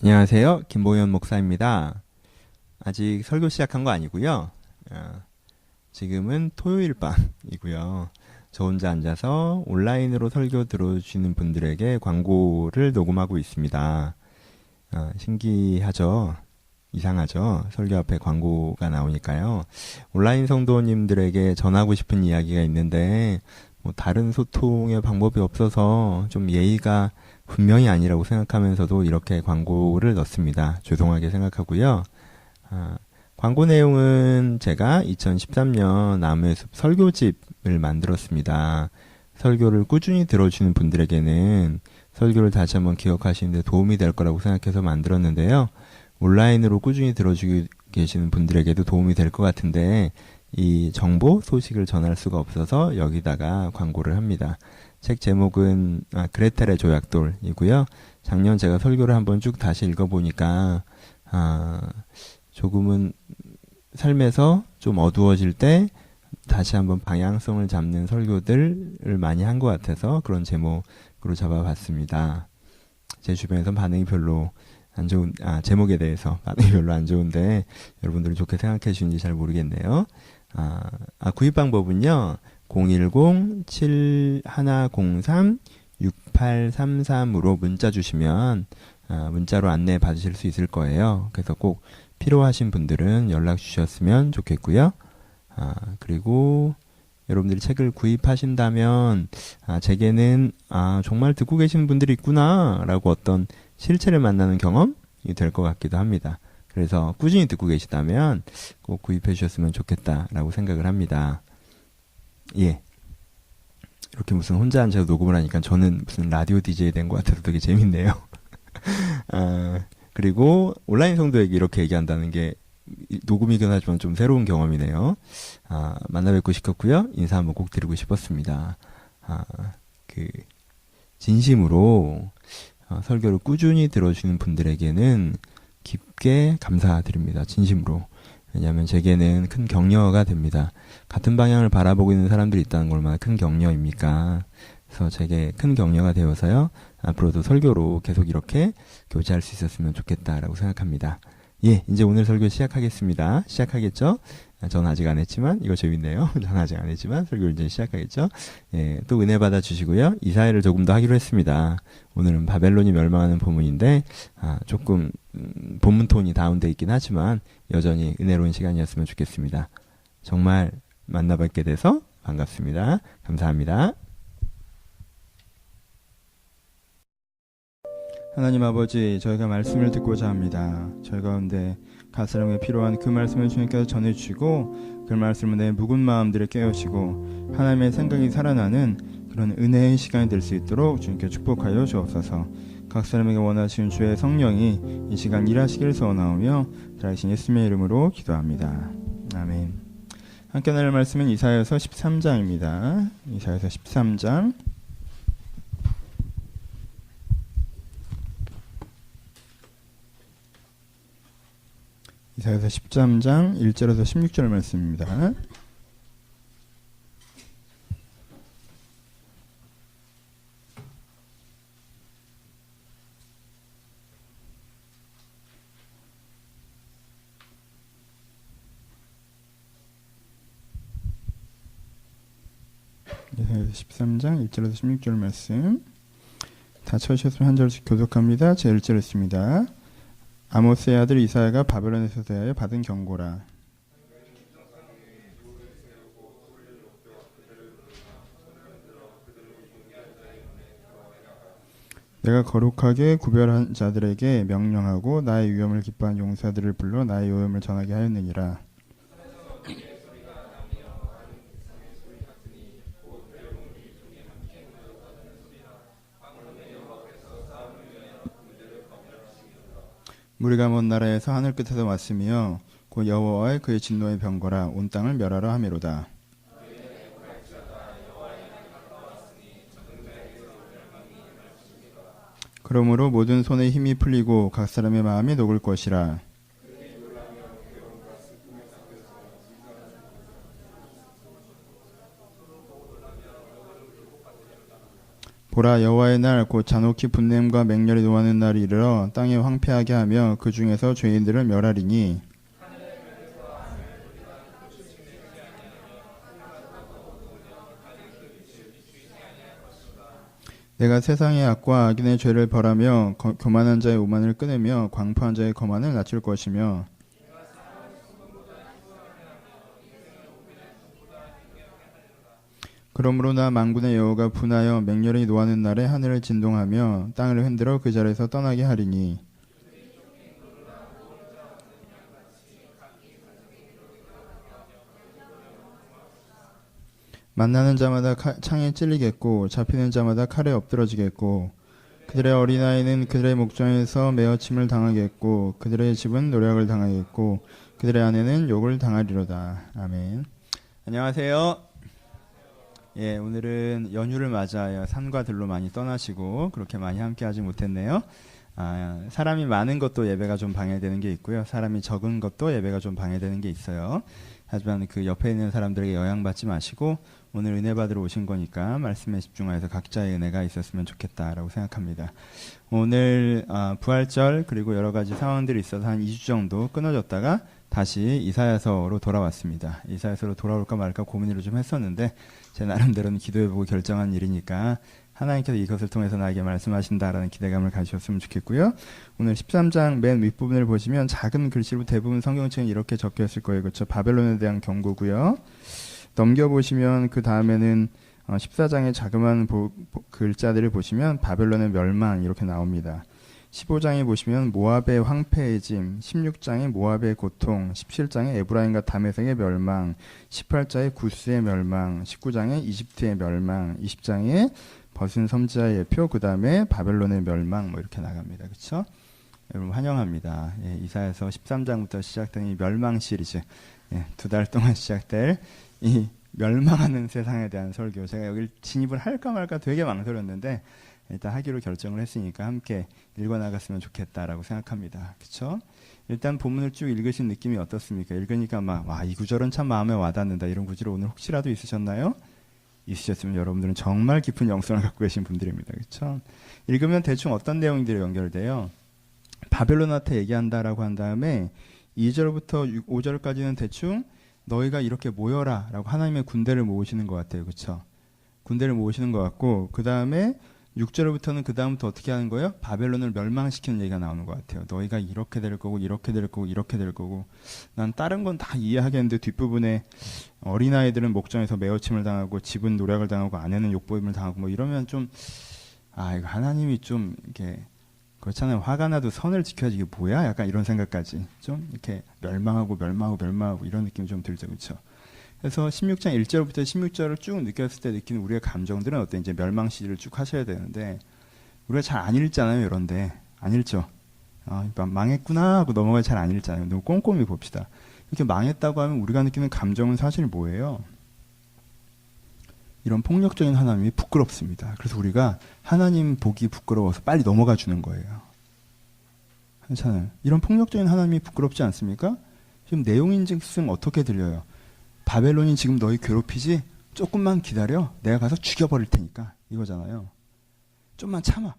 안녕하세요. 김보현 목사입니다. 아직 설교 시작한 거 아니고요. 지금은 토요일 밤이고요. 저 혼자 앉아서 온라인으로 설교 들어주시는 분들에게 광고를 녹음하고 있습니다. 신기하죠? 이상하죠? 설교 앞에 광고가 나오니까요. 온라인 성도님들에게 전하고 싶은 이야기가 있는데 뭐 다른 소통의 방법이 없어서 좀 예의가 분명히 아니라고 생각하면서도 이렇게 광고를 넣습니다. 죄송하게 생각하고요. 아, 광고 내용은 제가 2013년 나무의 숲 설교집을 만들었습니다. 설교를 꾸준히 들어주는 분들에게는 설교를 다시 한번 기억하시는 데 도움이 될 거라고 생각해서 만들었는데요. 온라인으로 꾸준히 들어주고 계시는 분들에게도 도움이 될 것 같은데 이 정보, 소식을 전할 수가 없어서 여기다가 광고를 합니다. 책 제목은 그레텔의 조약돌이고요. 작년 제가 설교를 한번 쭉 다시 읽어보니까 조금은 삶에서 좀 어두워질 때 다시 한번 방향성을 잡는 설교들을 많이 한 것 같아서 그런 제목으로 잡아봤습니다. 제 주변에선 반응이 별로 안 좋은, 제목에 대해서 반응이 별로 안 좋은데 여러분들이 좋게 생각해 주시는지 잘 모르겠네요. 구입 방법은요. 010-7103-6833으로 문자 주시면 문자로 안내 받으실 수 있을 거예요. 그래서 꼭 필요하신 분들은 연락 주셨으면 좋겠고요. 그리고 여러분들이 책을 구입하신다면 제게는 정말 듣고 계시는 분들이 있구나 라고 어떤 실체를 만나는 경험이 될 것 같기도 합니다. 그래서 꾸준히 듣고 계시다면 꼭 구입해 주셨으면 좋겠다라고 생각을 합니다. 예. 이렇게 무슨 혼자 앉아서 녹음을 하니까 저는 무슨 라디오 DJ 된 것 같아서 되게 재밌네요. 그리고 온라인 성도에게 이렇게 얘기한다는 게 녹음이긴 하지만 좀 새로운 경험이네요. 만나 뵙고 싶었고요. 인사 한번 꼭 드리고 싶었습니다. 그 진심으로 설교를 꾸준히 들어주시는 분들에게는 깊게 감사드립니다. 진심으로. 왜냐하면 제게는 큰 격려가 됩니다. 같은 방향을 바라보고 있는 사람들이 있다는 걸 얼마나 큰 격려입니까? 그래서 제게 큰 격려가 되어서요. 앞으로도 설교로 계속 이렇게 교제할 수 있었으면 좋겠다라고 생각합니다. 예, 이제 오늘 설교 시작하겠습니다. 시작하겠죠? 저는 아직 안 했지만 이거 재밌네요. 저는 아직 안 했지만 설교를 이제 시작하겠죠? 예, 또 은혜 받아 주시고요. 이사야를 조금 더 하기로 했습니다. 오늘은 바벨론이 멸망하는 본문인데 조금 본문 톤이 다운돼 있긴 하지만 여전히 은혜로운 시간이었으면 좋겠습니다. 정말 만나 뵙게 돼서 반갑습니다. 감사합니다. 하나님 아버지, 저희가 말씀을 듣고자 합니다. 저희 가운데 각 사람에게 필요한 그 말씀을 주님께서 전해주시고 그 말씀을 내 묵은 마음들을 깨우시고 하나님의 생각이 살아나는 그런 은혜의 시간이 될 수 있도록 주님께 축복하여 주옵소서. 각 사람에게 원하시는 주의 성령이 이 시간 일하시길 소원하오며 살아계신 예수님의 이름으로 기도합니다. 아멘. 함께 나눌 말씀은 이사야서 13장입니다. 이사야서 13장 이사야서 13장 1절에서 16절 말씀입니다. 이사야서 13장 1절에서 16절 말씀 다 쳐주셨으면 한 절씩 교독합니다. 제 1절 있습니다. 아모스의 아들 이사야가 바벨론에서 대하여 받은 경고라. 내가 거룩하게 구별한 자들에게 명령하고 나의 위엄을 기뻐한 용사들을 불러 나의 위엄을 전하게 하였느니라. 무리가 먼 나라에서 하늘 끝에서 왔으며 곧 여호와의 그의 진노의 병거라 온 땅을 멸하라 하미로다. 그러므로 모든 손에 힘이 풀리고 각 사람의 마음이 녹을 것이라. 보라 여호와의 날 곧 잔혹히 분냄과 맹렬히 노하는 날이 이르러 땅에 황폐하게 하며 그 중에서 죄인들을 멸하리니 내가 세상의 악과 악인의 죄를 벌하며 교만한 자의 오만을 끊으며 광포한 자의 거만을 낮출 것이며 그러므로 나 만군의 여호와가 분하여 맹렬히 노하는 날에 하늘을 진동하며 땅을 흔들어 그 자리에서 떠나게 하리니 만나는 자마다 창에 찔리겠고 잡히는 자마다 칼에 엎드러지겠고 그들의 어린아이는 그들의 목전에서 메어침을 당하겠고 그들의 집은 노략을 당하겠고 그들의 아내는 욕을 당하리로다. 아멘. 안녕하세요. 예, 오늘은 연휴를 맞아요. 산과 들로 많이 떠나시고 그렇게 많이 함께하지 못했네요. 사람이 많은 것도 예배가 좀 방해되는 게 있고요. 사람이 적은 것도 예배가 좀 방해되는 게 있어요. 하지만 그 옆에 있는 사람들에게 영향받지 마시고 오늘 은혜 받으러 오신 거니까 말씀에 집중하여서 각자의 은혜가 있었으면 좋겠다라고 생각합니다. 오늘 부활절 그리고 여러 가지 상황들이 있어서 한 2주 정도 끊어졌다가 다시 이사야서로 돌아왔습니다. 이사야서로 돌아올까 말까 고민을 좀 했었는데 제 나름대로는 기도해보고 결정한 일이니까 하나님께서 이것을 통해서 나에게 말씀하신다라는 기대감을 가지셨으면 좋겠고요. 오늘 13장 맨 윗부분을 보시면 작은 글씨로 대부분 성경책은 이렇게 적혀있을 거예요. 그렇죠? 바벨론에 대한 경고고요. 넘겨보시면 그 다음에는 14장의 자그마한 글자들을 보시면 바벨론의 멸망 이렇게 나옵니다. 15장에 보시면 모압의 황폐해짐, 16장에 모압의 고통, 17장에 에브라임과 다메섹의 멸망, 18장에 구스의 멸망, 19장에 이집트의 멸망, 20장에 벗은 선지자의 예표, 그 다음에 바벨론의 멸망 뭐 이렇게 나갑니다. 그렇죠? 여러분 환영합니다. 예, 이사야서 13장부터 시작된 이 멸망 시리즈, 예, 2달 동안 시작될 이 멸망하는 세상에 대한 설교, 제가 여기 진입을 할까 말까 되게 망설였는데 일단 하기로 결정을 했으니까 함께 읽어나갔으면 좋겠다라고 생각합니다. 그렇죠? 일단 본문을 쭉 읽으신 느낌이 어떻습니까? 읽으니까 이 구절은 참 마음에 와닿는다 이런 구절 오늘 혹시라도 있으셨나요? 있으셨으면 여러분들은 정말 깊은 영성을 갖고 계신 분들입니다. 그렇죠? 읽으면 대충 어떤 내용들이 연결돼요? 바벨론한테 얘기한다라고 한 다음에 2절부터 5절까지는 대충 너희가 이렇게 모여라 라고 하나님의 군대를 모으시는 것 같아요. 그렇죠? 군대를 모으시는 것 같고 그 다음에 6절부터는 그 다음부터 어떻게 하는 거예요? 바벨론을 멸망시키는 얘기가 나오는 것 같아요. 너희가 이렇게 될 거고 이렇게 될 거고 이렇게 될 거고 난 다른 건 다 이해하겠는데 뒷부분에 어린아이들은 목전에서 메어침을 당하고 집은 노략을 당하고 아내는 욕보임을 당하고 뭐 이러면 좀 이거 하나님이 좀 이렇게 그렇잖아요. 화가 나도 선을 지켜야지 이게 뭐야? 약간 이런 생각까지 좀 이렇게 멸망하고 이런 느낌이 좀 들죠. 그렇죠? 그래서 16장 1절부터 16절을 쭉 느꼈을 때 느끼는 우리의 감정들은 어때? 이제 멸망 시리를 쭉 하셔야 되는데 우리가 잘 안 읽잖아요. 이런데 안 읽죠. 망했구나 하고 넘어가 잘 안 읽잖아요. 너무 꼼꼼히 봅시다. 이렇게 망했다고 하면 우리가 느끼는 감정은 사실 뭐예요? 이런 폭력적인 하나님이 부끄럽습니다. 그래서 우리가 하나님 보기 부끄러워서 빨리 넘어가 주는 거예요. 괜찮아요. 이런 폭력적인 하나님이 부끄럽지 않습니까? 지금 내용인즉슨 어떻게 들려요? 바벨론이 지금 너희 괴롭히지? 조금만 기다려. 내가 가서 죽여버릴 테니까. 이거잖아요. 좀만 참아.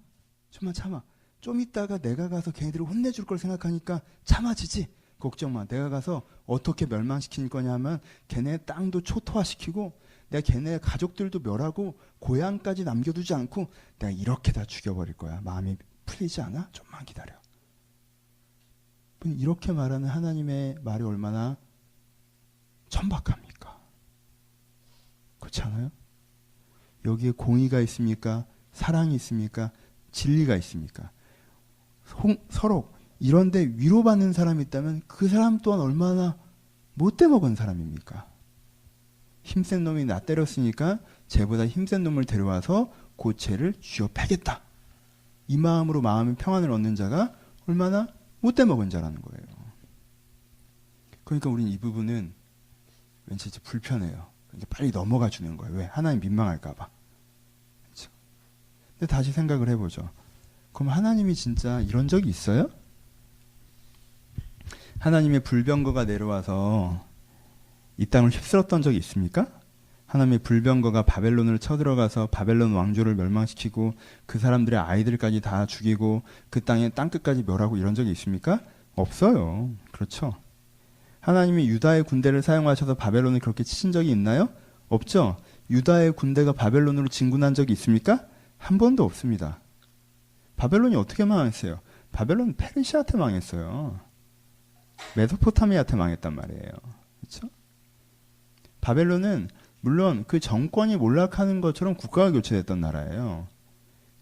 좀 있다가 내가 가서 걔네들을 혼내줄 걸 생각하니까 참아지지. 걱정 마. 내가 가서 어떻게 멸망시킬 거냐 하면 걔네 땅도 초토화시키고 내가 걔네 가족들도 멸하고 고향까지 남겨두지 않고 내가 이렇게 다 죽여버릴 거야. 마음이 풀리지 않아? 좀만 기다려. 이렇게 말하는 하나님의 말이 얼마나 천박합니까? 그렇지 않아요? 여기에 공의가 있습니까? 사랑이 있습니까? 진리가 있습니까? 서로 이런데 위로받는 사람이 있다면 그 사람 또한 얼마나 못돼 먹은 사람입니까? 힘센 놈이 나 때렸으니까 쟤보다 힘센 놈을 데려와서 그 죄를 쥐어 패겠다. 이 마음으로 마음의 평안을 얻는 자가 얼마나 못돼 먹은 자라는 거예요. 그러니까 우리는 이 부분은 왠지 불편해요. 그러니까 빨리 넘어가 주는 거예요. 왜? 하나님 민망할까 봐. 그렇죠? 근데 다시 생각을 해보죠. 그럼 하나님이 진짜 이런 적이 있어요? 하나님의 불병거가 내려와서 이 땅을 휩쓸었던 적이 있습니까? 하나님의 불병거가 바벨론을 쳐들어가서 바벨론 왕조를 멸망시키고 그 사람들의 아이들까지 다 죽이고 그 땅의 땅끝까지 멸하고 이런 적이 있습니까? 없어요. 그렇죠. 하나님이 유다의 군대를 사용하셔서 바벨론을 그렇게 치신 적이 있나요? 없죠. 유다의 군대가 바벨론으로 진군한 적이 있습니까? 한 번도 없습니다. 바벨론이 어떻게 망했어요? 바벨론 페르시아한테 망했어요. 메소포타미아한테 망했단 말이에요. 그렇죠? 바벨론은 물론 그 정권이 몰락하는 것처럼 국가가 교체됐던 나라예요.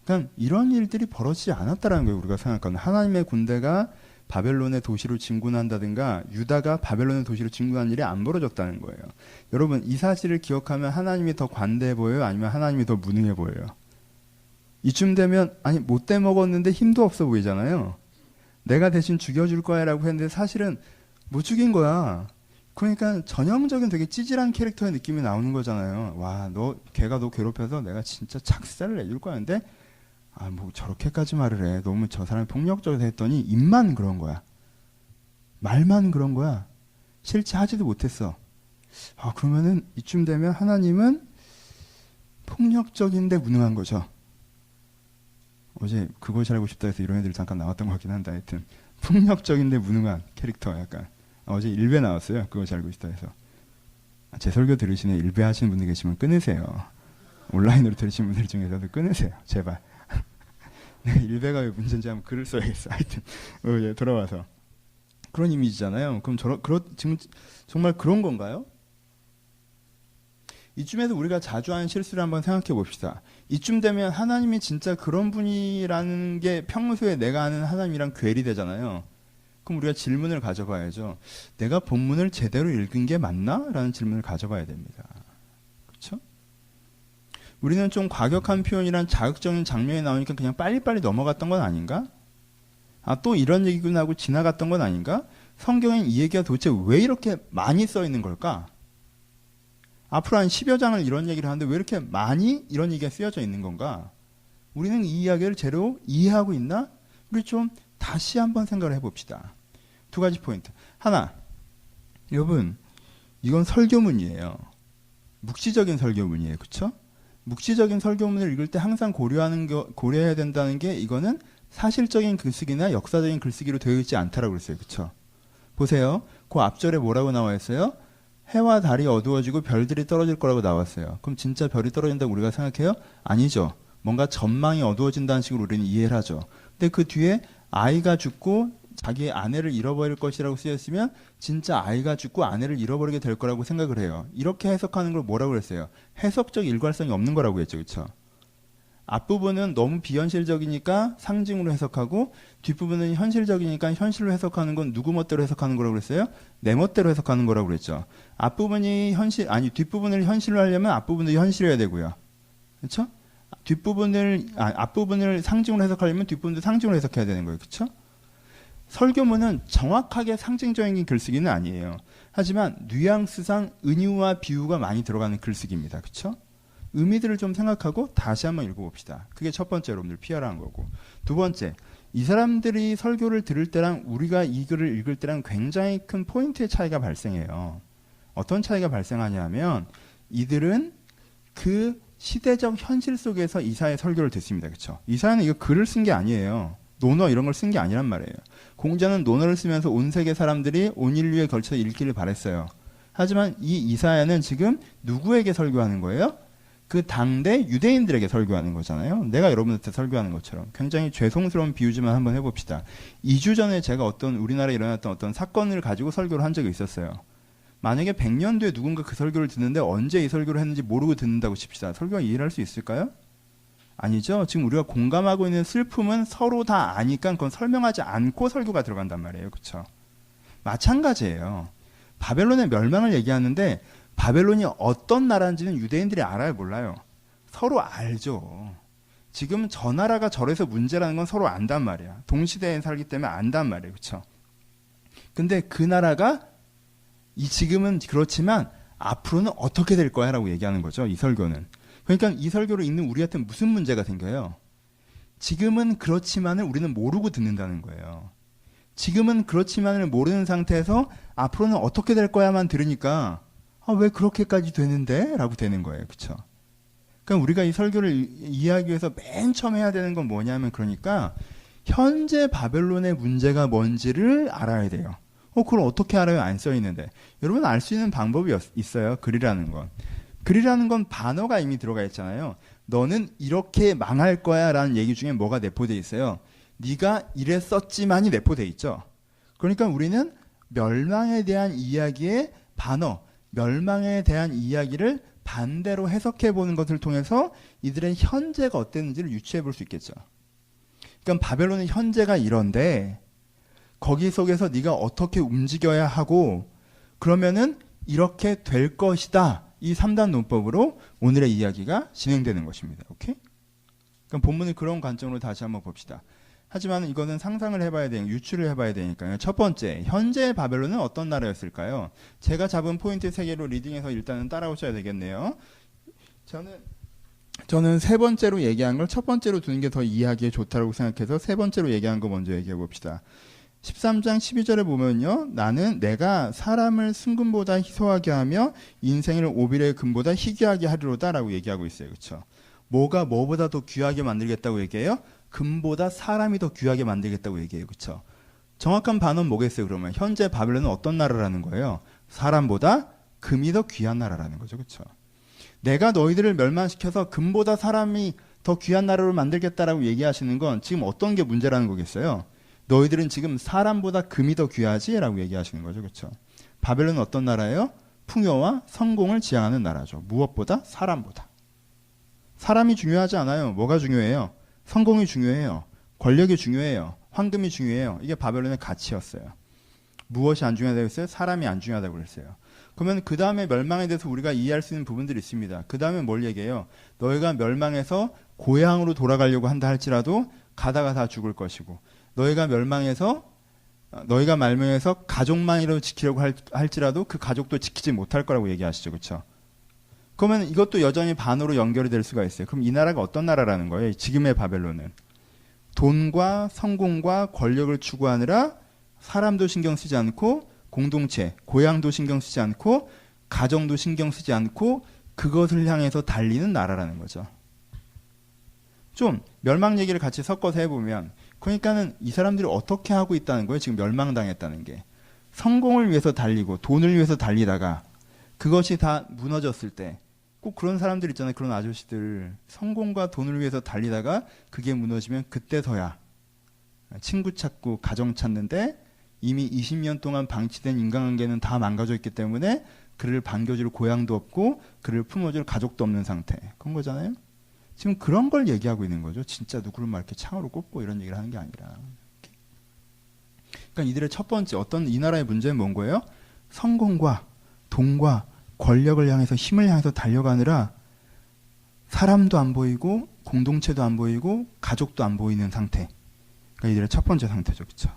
그러니까 이런 일들이 벌어지지 않았다는 거예요. 우리가 생각하는 하나님의 군대가 바벨론의 도시로 진군한다든가 유다가 바벨론의 도시로 진군한 일이 안 벌어졌다는 거예요. 여러분 이 사실을 기억하면 하나님이 더 관대해 보여요? 아니면 하나님이 더 무능해 보여요? 이쯤 되면 아니 못돼 먹었는데 힘도 없어 보이잖아요. 내가 대신 죽여줄 거야 라고 했는데 사실은 못 죽인 거야. 그러니까 전형적인 되게 찌질한 캐릭터의 느낌이 나오는 거잖아요. 와, 걔가 너 괴롭혀서 내가 진짜 착살을 내줄 거야. 근데 뭐 저렇게까지 말을 해. 너무 저 사람이 폭력적이다 했더니 입만 그런 거야. 말만 그런 거야. 실제 하지도 못했어. 그러면은 이쯤 되면 하나님은 폭력적인데 무능한 거죠. 어제 그것이 알고 싶다 해서 이런 애들 잠깐 나왔던 것 같긴 한데 하여튼 폭력적인데 무능한 캐릭터 약간 어제 일베 나왔어요. 그것이 알고 싶다 해서 제 설교 들으시는 일베 하시는 분들 계시면 끊으세요. 온라인으로 들으시는 분들 중에서도 끊으세요. 제발. 내가 일베가 왜 문제인지 한번 글을 써야겠어. 하여튼 예, 돌아와서 그런 이미지잖아요. 그럼 지금 정말 그런 건가요? 이쯤에서 우리가 자주 하는 실수를 한번 생각해 봅시다. 이쯤 되면 하나님이 진짜 그런 분이라는 게 평소에 내가 아는 하나님이랑 괴리되잖아요. 그럼 우리가 질문을 가져봐야죠. 내가 본문을 제대로 읽은 게 맞나? 라는 질문을 가져봐야 됩니다. 그렇죠? 우리는 좀 과격한 표현이란 자극적인 장면이 나오니까 그냥 빨리빨리 넘어갔던 건 아닌가? 또 이런 얘기구나 하고 지나갔던 건 아닌가? 성경엔 이 얘기가 도대체 왜 이렇게 많이 써 있는 걸까? 앞으로 한 10여 장을 이런 얘기를 하는데 왜 이렇게 많이 이런 얘기가 쓰여져 있는 건가? 우리는 이 이야기를 제대로 이해하고 있나? 우리 좀 다시 한번 생각을 해봅시다. 두 가지 포인트. 하나, 여러분 이건 설교문이에요. 묵시적인 설교문이에요. 그렇죠? 묵시적인 설교문을 읽을 때 항상 고려해야 된다는 게 이거는 사실적인 글쓰기나 역사적인 글쓰기로 되어 있지 않다라고 그랬어요. 그렇죠? 보세요. 그 앞절에 뭐라고 나와 있어요? 해와 달이 어두워지고 별들이 떨어질 거라고 나왔어요. 그럼 진짜 별이 떨어진다고 우리가 생각해요? 아니죠. 뭔가 전망이 어두워진다는 식으로 우리는 이해를 하죠. 근데 그 뒤에 아이가 죽고 자기의 아내를 잃어버릴 것이라고 쓰였으면 진짜 아이가 죽고 아내를 잃어버리게 될 거라고 생각을 해요. 이렇게 해석하는 걸 뭐라고 그랬어요? 해석적 일관성이 없는 거라고 했죠. 그렇죠? 앞부분은 너무 비현실적이니까 상징으로 해석하고 뒷부분은 현실적이니까 현실로 해석하는 건 누구 멋대로 해석하는 거라고 그랬어요? 내 멋대로 해석하는 거라고 그랬죠. 뒷부분을 현실로 하려면 앞부분도 현실이어야 되고요. 그렇죠? 앞부분을 상징으로 해석하려면 뒷부분도 상징으로 해석해야 되는 거예요. 그렇죠? 설교문은 정확하게 상징적인 글쓰기는 아니에요. 하지만 뉘앙스상 은유와 비유가 많이 들어가는 글쓰기입니다. 그렇죠? 의미들을 좀 생각하고 다시 한번 읽어봅시다. 그게 첫 번째 여러분들 피하라 한 거고. 두 번째, 이 사람들이 설교를 들을 때랑 우리가 이 글을 읽을 때랑 굉장히 큰 포인트의 차이가 발생해요. 어떤 차이가 발생하냐면 이들은 그 시대적 현실 속에서 이사야의 설교를 듣습니다. 그렇죠? 이사야는 이거 글을 쓴 게 아니에요. 논어 이런 걸 쓴 게 아니란 말이에요. 공자는 논어를 쓰면서 온 세계 사람들이 온 인류에 걸쳐 읽기를 바랬어요. 하지만 이 이사야는 지금 누구에게 설교하는 거예요? 그 당대 유대인들에게 설교하는 거잖아요. 내가 여러분한테 설교하는 것처럼. 굉장히 죄송스러운 비유지만 한번 해봅시다. 2주 전에 제가 우리나라에 일어났던 어떤 사건을 가지고 설교를 한 적이 있었어요. 만약에 100년 뒤에 누군가 그 설교를 듣는데 언제 이 설교를 했는지 모르고 듣는다고 칩시다. 설교가 이해를 할 수 있을까요? 아니죠. 지금 우리가 공감하고 있는 슬픔은 서로 다 아니까 그건 설명하지 않고 설교가 들어간단 말이에요. 그렇죠? 마찬가지예요. 바벨론의 멸망을 얘기하는데 바벨론이 어떤 나라인지는 유대인들이 알아요, 몰라요? 서로 알죠. 지금 저 나라가 저래서 문제라는 건 서로 안단 말이야. 동시대에 살기 때문에 안단 말이에요. 그렇죠? 근데 그 나라가 지금은 그렇지만 앞으로는 어떻게 될 거야 라고 얘기하는 거죠. 이 설교는. 그러니까 이 설교를 읽는 우리한테 무슨 문제가 생겨요? 지금은 그렇지만을 우리는 모르고 듣는다는 거예요. 지금은 그렇지만을 모르는 상태에서 앞으로는 어떻게 될 거야만 들으니까 아, 왜 그렇게까지 되는데? 라고 되는 거예요. 그쵸? 그러니까 우리가 이 설교를 이해하기 위해서 맨 처음 해야 되는 건 뭐냐면, 그러니까 현재 바벨론의 문제가 뭔지를 알아야 돼요. 그걸 어떻게 알아요? 안 써 있는데. 여러분, 알 수 있는 방법이 있어요. 글이라는 건. 글이라는 건 반어가 이미 들어가 있잖아요. 너는 이렇게 망할 거야 라는 얘기 중에 뭐가 내포되어 있어요? 네가 이랬었지만이 내포되어 있죠. 그러니까 우리는 멸망에 대한 이야기의 반어, 멸망에 대한 이야기를 반대로 해석해 보는 것을 통해서 이들의 현재가 어땠는지를 유추해 볼 수 있겠죠. 그러니까 바벨론의 현재가 이런데 거기 속에서 네가 어떻게 움직여야 하고 그러면은 이렇게 될 것이다. 이 3단 논법으로 오늘의 이야기가 진행되는 것입니다. 오케이? 그럼 본문을 그런 관점으로 다시 한번 봅시다. 하지만 이거는 상상을 해봐야 되니까, 유추를 해봐야 되니까요. 첫 번째, 현재의 바벨론은 어떤 나라였을까요? 제가 잡은 포인트 3개로 리딩해서 일단은 따라오셔야 되겠네요. 저는 세 번째로 얘기한 걸 첫 번째로 두는 게 더 이해하기에 좋다고 생각해서 세 번째로 얘기한 거 먼저 얘기해 봅시다. 13장 12절에 보면요. 나는 내가 사람을 순금보다 희소하게 하며 인생을 오빌의 금보다 희귀하게 하리로다 라고 얘기하고 있어요. 그렇죠? 뭐가 뭐보다 더 귀하게 만들겠다고 얘기해요? 금보다 사람이 더 귀하게 만들겠다고 얘기해요. 그렇죠? 정확한 반언은 뭐겠어요? 그러면 현재 바벨론은 어떤 나라라는 거예요? 사람보다 금이 더 귀한 나라라는 거죠. 그렇죠? 내가 너희들을 멸망시켜서 금보다 사람이 더 귀한 나라로 만들겠다라고 얘기하시는 건 지금 어떤 게 문제라는 거겠어요? 너희들은 지금 사람보다 금이 더 귀하지? 라고 얘기하시는 거죠. 그렇죠? 바벨론은 어떤 나라예요? 풍요와 성공을 지향하는 나라죠. 무엇보다? 사람보다. 사람이 중요하지 않아요. 뭐가 중요해요? 성공이 중요해요. 권력이 중요해요. 황금이 중요해요. 이게 바벨론의 가치였어요. 무엇이 안 중요하다고 했어요? 사람이 안 중요하다고 그랬어요. 그러면 그 다음에 멸망에 대해서 우리가 이해할 수 있는 부분들이 있습니다. 그 다음에 뭘 얘기해요? 너희가 멸망해서 고향으로 돌아가려고 한다 할지라도 가다가 다 죽을 것이고, 너희가 멸망해서 가족만이라도 지키려고 할지라도 그 가족도 지키지 못할 거라고 얘기하시죠. 그렇죠? 그러면 이것도 여전히 반으로 연결이 될 수가 있어요. 그럼 이 나라가 어떤 나라라는 거예요? 지금의 바벨론은 돈과 성공과 권력을 추구하느라 사람도 신경 쓰지 않고, 공동체, 고향도 신경 쓰지 않고, 가정도 신경 쓰지 않고 그것을 향해서 달리는 나라라는 거죠. 좀 멸망 얘기를 같이 섞어서 해보면, 그러니까는 이 사람들이 어떻게 하고 있다는 거예요? 지금 멸망당했다는 게. 성공을 위해서 달리고 돈을 위해서 달리다가 그것이 다 무너졌을 때, 꼭 그런 사람들 있잖아요. 그런 아저씨들. 성공과 돈을 위해서 달리다가 그게 무너지면 그때서야 친구 찾고 가정 찾는데 이미 20년 동안 방치된 인간관계는 다 망가져 있기 때문에 그를 반겨줄 고향도 없고 그를 품어줄 가족도 없는 상태. 그런 거잖아요. 지금 그런 걸 얘기하고 있는 거죠. 진짜 누구를 막 이렇게 창으로 꼽고 이런 얘기를 하는 게 아니라. 그러니까 이들의 첫 번째 이 나라의 문제는 뭔 거예요? 성공과 돈과 권력을 향해서, 힘을 향해서 달려가느라 사람도 안 보이고 공동체도 안 보이고 가족도 안 보이는 상태. 그러니까 이들의 첫 번째 상태죠. 그렇죠?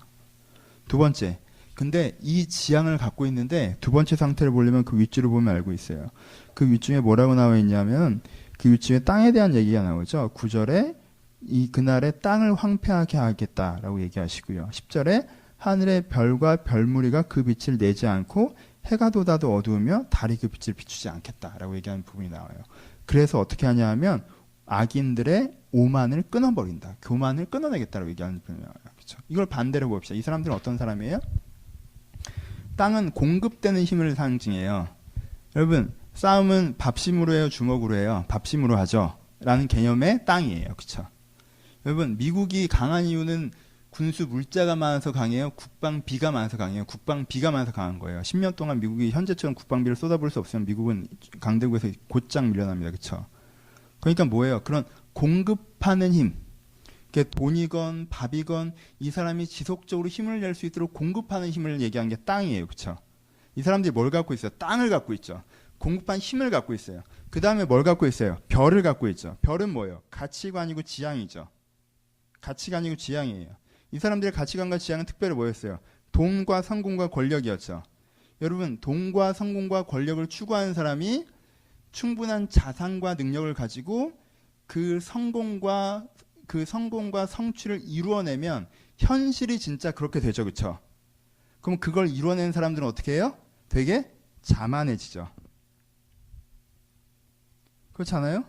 두 번째, 근데 이 지향을 갖고 있는데 두 번째 상태를 보려면 그 윗줄을 보면 알고 있어요. 그 윗줄에 뭐라고 나와 있냐면 그 윗줄에 땅에 대한 얘기가 나오죠. 9절에 그날의 땅을 황폐하게 하겠다라고 얘기하시고요. 10절에 하늘의 별과 별무리가 그 빛을 내지 않고 해가 돋아도 어두우며 달이 그 빛을 비추지 않겠다라고 얘기하는 부분이 나와요. 그래서 어떻게 하냐 하면 악인들의 오만을 끊어버린다. 교만을 끊어내겠다라고 얘기하는 부분이 나와요. 그렇죠? 이걸 반대로 봅시다. 이 사람들은 어떤 사람이에요? 땅은 공급되는 힘을 상징해요. 여러분, 싸움은 밥심으로 해요? 주먹으로 해요? 밥심으로 하죠. 라는 개념의 땅이에요. 그렇죠? 여러분, 미국이 강한 이유는 군수 물자가 많아서 강해요? 국방비가 많아서 강해요? 국방비가 많아서 강한 거예요. 10년 동안 미국이 현재처럼 국방비를 쏟아부을 수 없으면 미국은 강대국에서 곧장 밀려납니다. 그렇죠? 그러니까 뭐예요? 그런 공급하는 힘, 돈이건 밥이건 이 사람이 지속적으로 힘을 낼 수 있도록 공급하는 힘을 얘기한 게 땅이에요. 그렇죠? 이 사람들이 뭘 갖고 있어요? 땅을 갖고 있죠. 공급한 힘을 갖고 있어요. 그 다음에 뭘 갖고 있어요? 별을 갖고 있죠. 별은 뭐예요? 가치관이고 지향이죠. 가치관이고 지향이에요. 이 사람들의 가치관과 지향은 특별히 뭐였어요? 돈과 성공과 권력이었죠. 여러분, 돈과 성공과 권력을 추구하는 사람이 충분한 자산과 능력을 가지고 그 성공과 성취를 이루어내면 현실이 진짜 그렇게 되죠. 그렇죠? 그럼 그걸 이루어내는 사람들은 어떻게 해요? 되게 자만해지죠. 그렇지 않아요?